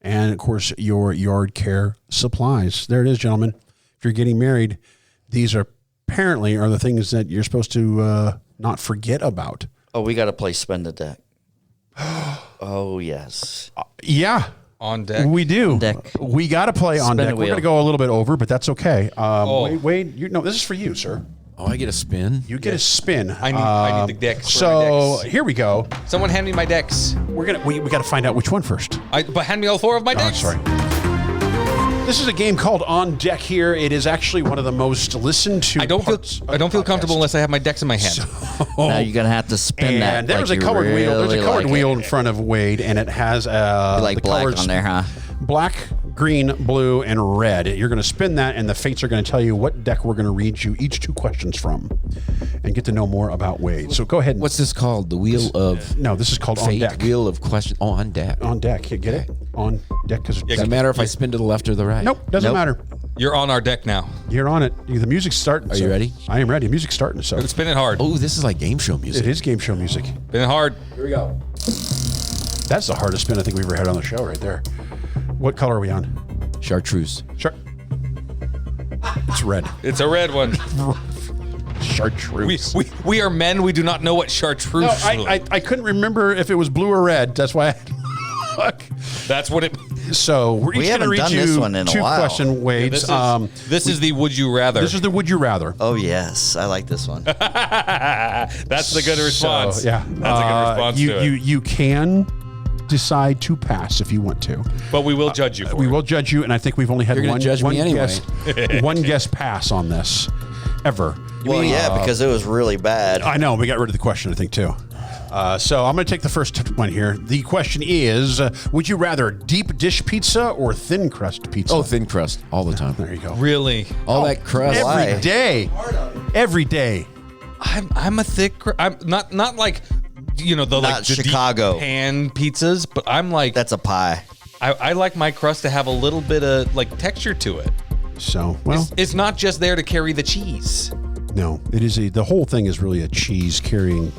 and of course your yard care supplies. There it is, gentlemen. If you're getting married, these are apparently the things that you're supposed to not forget about. Oh, we got to play Spend the Deck. Oh, yes. Yeah. On deck. We do. deck. We got to play on Spin a deck. We're wheel. going to go a little bit over, but that's okay. Wade, this is for you, sir. Oh, I get a spin. You get a spin. I need the decks. So Where are my decks? here we go. Someone hand me my decks. We got to find out which one first. But hand me all 4 of my Oh, decks. sorry. This is a game called On Deck here. It is actually one of the most listened to. I don't feel parts of the comfortable podcast. unless I have my decks in my hand. Now you're gonna have to spin that. And there's like a you colored wheel. There's a really colored like wheel it. in front of Wade, and it has Like the black colors on there, huh? black, green, blue, and red. You're going to spin that, and the fates are going to tell you what deck we're going to read you each 2 questions from, and get to know more about Wade. So go ahead. What's this called? The wheel of No, this is called On fate. Deck. Wheel of question. Oh, on deck. On deck. Get it? On deck. Because Doesn't matter if I spin to the left or the right. Nope, doesn't Nope. matter. You're on our deck now. You're on it. The music's starting. Are you ready? I am ready. Music's starting. So Spin it hard. Oh, this is like game show music. it is game show music. Spin it hard. Here we go. That's the hardest spin I think we've ever had on the show right there. What color are we on? Chartreuse. Sure. It's red. It's a red one. Chartreuse. We are men. We do not know what chartreuse No, is. I couldn't remember if it was blue or red. That's why I had to look. That's what it. So we're each going to haven't read done you this one in a 2 while. question Wades. This is the would you rather. This is the would you rather. Oh yes, I like this one. That's the good response. So, yeah. That's a good response you, to it. you can decide to pass if you want to. But we will judge you for We it. will judge you, and I think we've only had You're gonna one, judge me one anyway. guest one guest pass on this ever. Well, yeah, because it was really bad. I know. We got rid of the question, I think, too. So I'm going to take the first one here. The question is, would you rather deep dish pizza or thin crust pizza? Oh, thin crust all the time. There you go. Really? All that crust. Why? Every day. Every day. I'm a thick. I'm not like the Not like the deep Chicago. pan pizzas, but I'm like That's a pie. I like my crust to have a little bit of like texture to it. So, well, It's not just there to carry the cheese. no, it is the whole thing is really a cheese carrying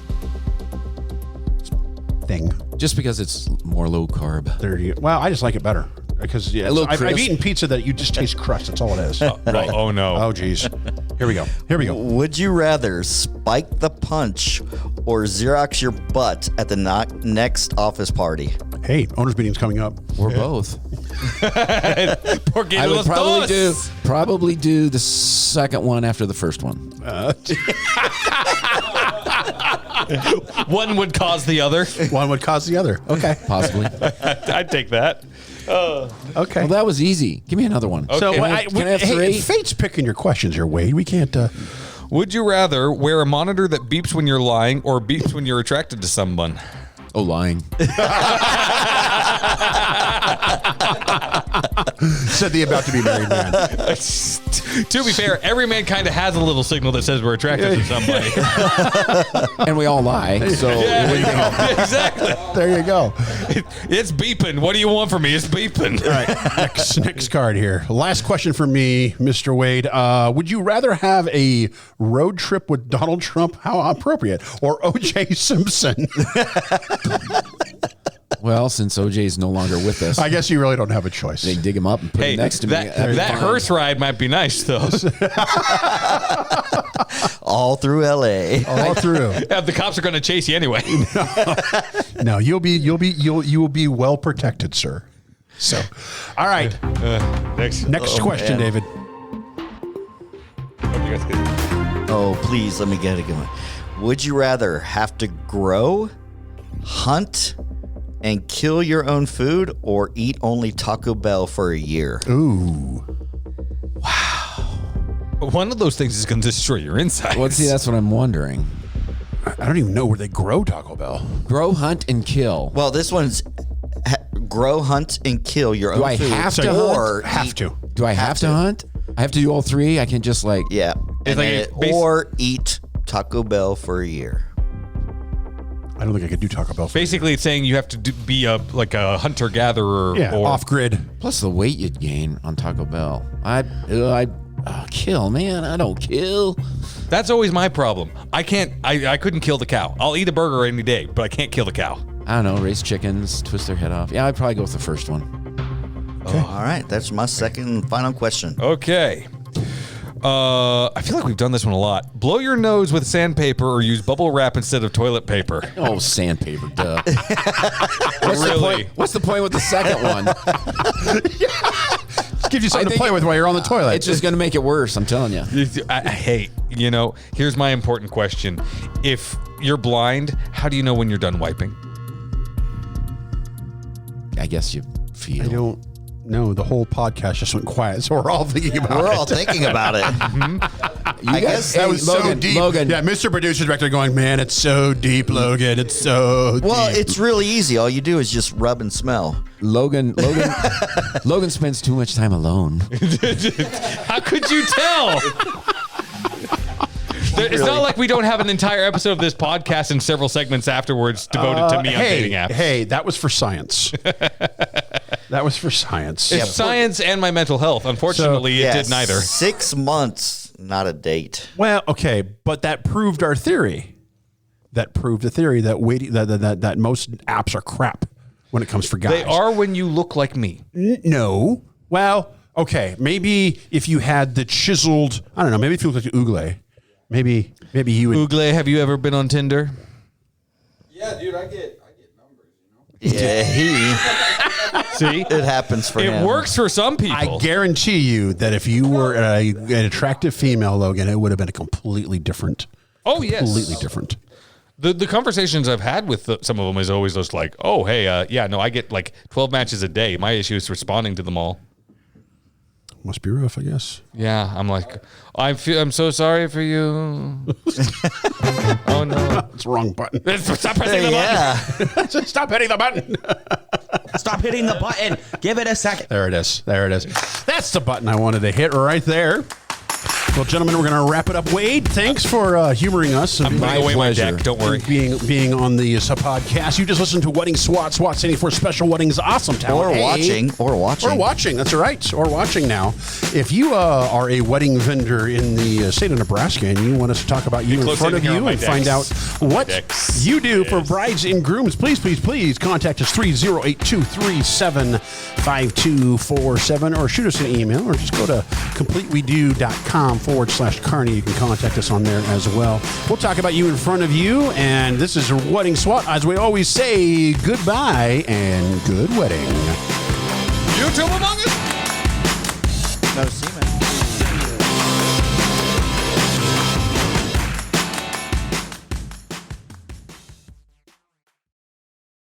thing. Just because it's more low carb. Well, I just like it better because A little I've crisp. eaten pizza that you just taste crust. That's all it is. Oh no. Oh, geez. Here we go. Here we go. Would you rather spike the punch or Xerox your butt at the next office party? Hey, owners meeting's coming up. Or both. Porque I would los dos. probably do the second one after the first one. One would cause the other. One would cause the other. Okay. Possibly. I'd take that. Okay. Well, that was easy. Give me another one. So Okay. Can I have hey, 3? Fate's picking your questions here, Wade. We can't. Would you rather wear a monitor that beeps when you're lying or beeps when you're attracted to someone? Oh, lying. Said the about to be married man. To be fair, every man kind of has a little signal that says we're attracted to somebody. And we all lie. So Exactly. There you go. It's beeping. What do you want from me? It's beeping. All right. Next card here. Last question for me, Mr. Wade. Would you rather have a road trip with Donald Trump? How appropriate. Or O.J. Simpson? well, since OJ's no longer with us, I guess you really don't have a choice. they dig him up and put Hey, him next to me. that hearse ride might be nice though. All through L.A. All through. The cops are going to chase you anyway. No, you will be well protected, sir. So, all right. Next question, man. David. Oh, please, let me get it going. Would you rather have to grow, hunt, and kill your own food or eat only Taco Bell for a year? Ooh. One of those things is going to destroy your insides. Well, see, that's what I'm wondering. I don't even know where they grow Taco Bell. Grow, hunt, and kill. Well, this one's grow, hunt, and kill your own Do I food. have to or hunt? Have eat- to. Do I have to hunt? I have to do all 3? I can just like... Yeah. And like then a or eat Taco Bell for a year. I don't think I could do Taco Bell. Basically, it's saying you have to be a hunter gatherer. Yeah, or off grid. Plus the weight you'd gain on Taco Bell. I kill, man. I don't kill. That's always my problem. I couldn't kill the cow. I'll eat a burger any day, but I can't kill the cow. I don't know. Raise chickens, twist their head off. Yeah, I'd probably go with the first one. Okay. All right. That's my second and final question. Okay. I feel like we've done this one a lot. Blow your nose with sandpaper or use bubble wrap instead of toilet paper. Oh, sandpaper, duh. What's the point with the second one? Gives you something to play with while you're on the toilet. It's just going to make it worse, I'm telling you. Hey, here's my important question. If you're blind, how do you know when you're done wiping? I guess you feel. I don't know. The whole podcast just went quiet, so we're all thinking about it. We're all thinking about it. I guess That was so deep. Logan. Yeah, Mr. Producer Director going, man, it's so deep, Logan. It's so Well, deep. it's really easy. All you do is just rub and smell. Logan spends too much time alone. How could you tell? It's not like we don't have an entire episode of this podcast and several segments afterwards devoted to me on dating apps. Hey, that was for science. That was for science. It's science and my mental health. Unfortunately, it did neither. 6 months, not a date. Well, okay, but that proved our theory. That proved the theory that that most apps are crap when it comes for guys. They are when you look like me. No. Well, okay, maybe if you had the chiseled, I don't know, maybe if you look like Oogle, maybe you would. Oogle, have you ever been on Tinder? Yeah, dude, I get numbers, Yeah, See? it happens for him. It works for some people. I guarantee you that if you were an attractive female, Logan, it would have been a completely different. Oh, yes. Completely different. The conversations I've had with some of them is always just like, oh, hey, I get like 12 matches a day. My issue is responding to them all. Must be rough, I guess. Yeah, I'm like, I'm so sorry for you. Oh, no. It's the wrong button. Stop pressing the button. Yeah. Stop hitting the button. Stop hitting the button. Give it a second. There it is. There it is. That's the button I wanted to hit right there. Well, gentlemen, we're going to wrap it up. Wade, thanks for humoring us. I'm putting away my pleasure. deck. Don't worry. Being on the podcast. You just listened to Wedding SWAT. SWAT standing for Special Weddings Awesome Talent. Or watching. Or watching. That's right. Or watching now. If you are a wedding vendor in the state of Nebraska and you want us to talk about you in close front in of here on you my and find out decks. what Decks. you do for brides and grooms, please contact us 308-237-5247 or shoot us an email or just go to completewedo.com/Carney. You can contact us on there as well. We'll talk about you in front of you. And this is Wedding SWAT. As we always say, goodbye and good wedding. YouTube among us. No, see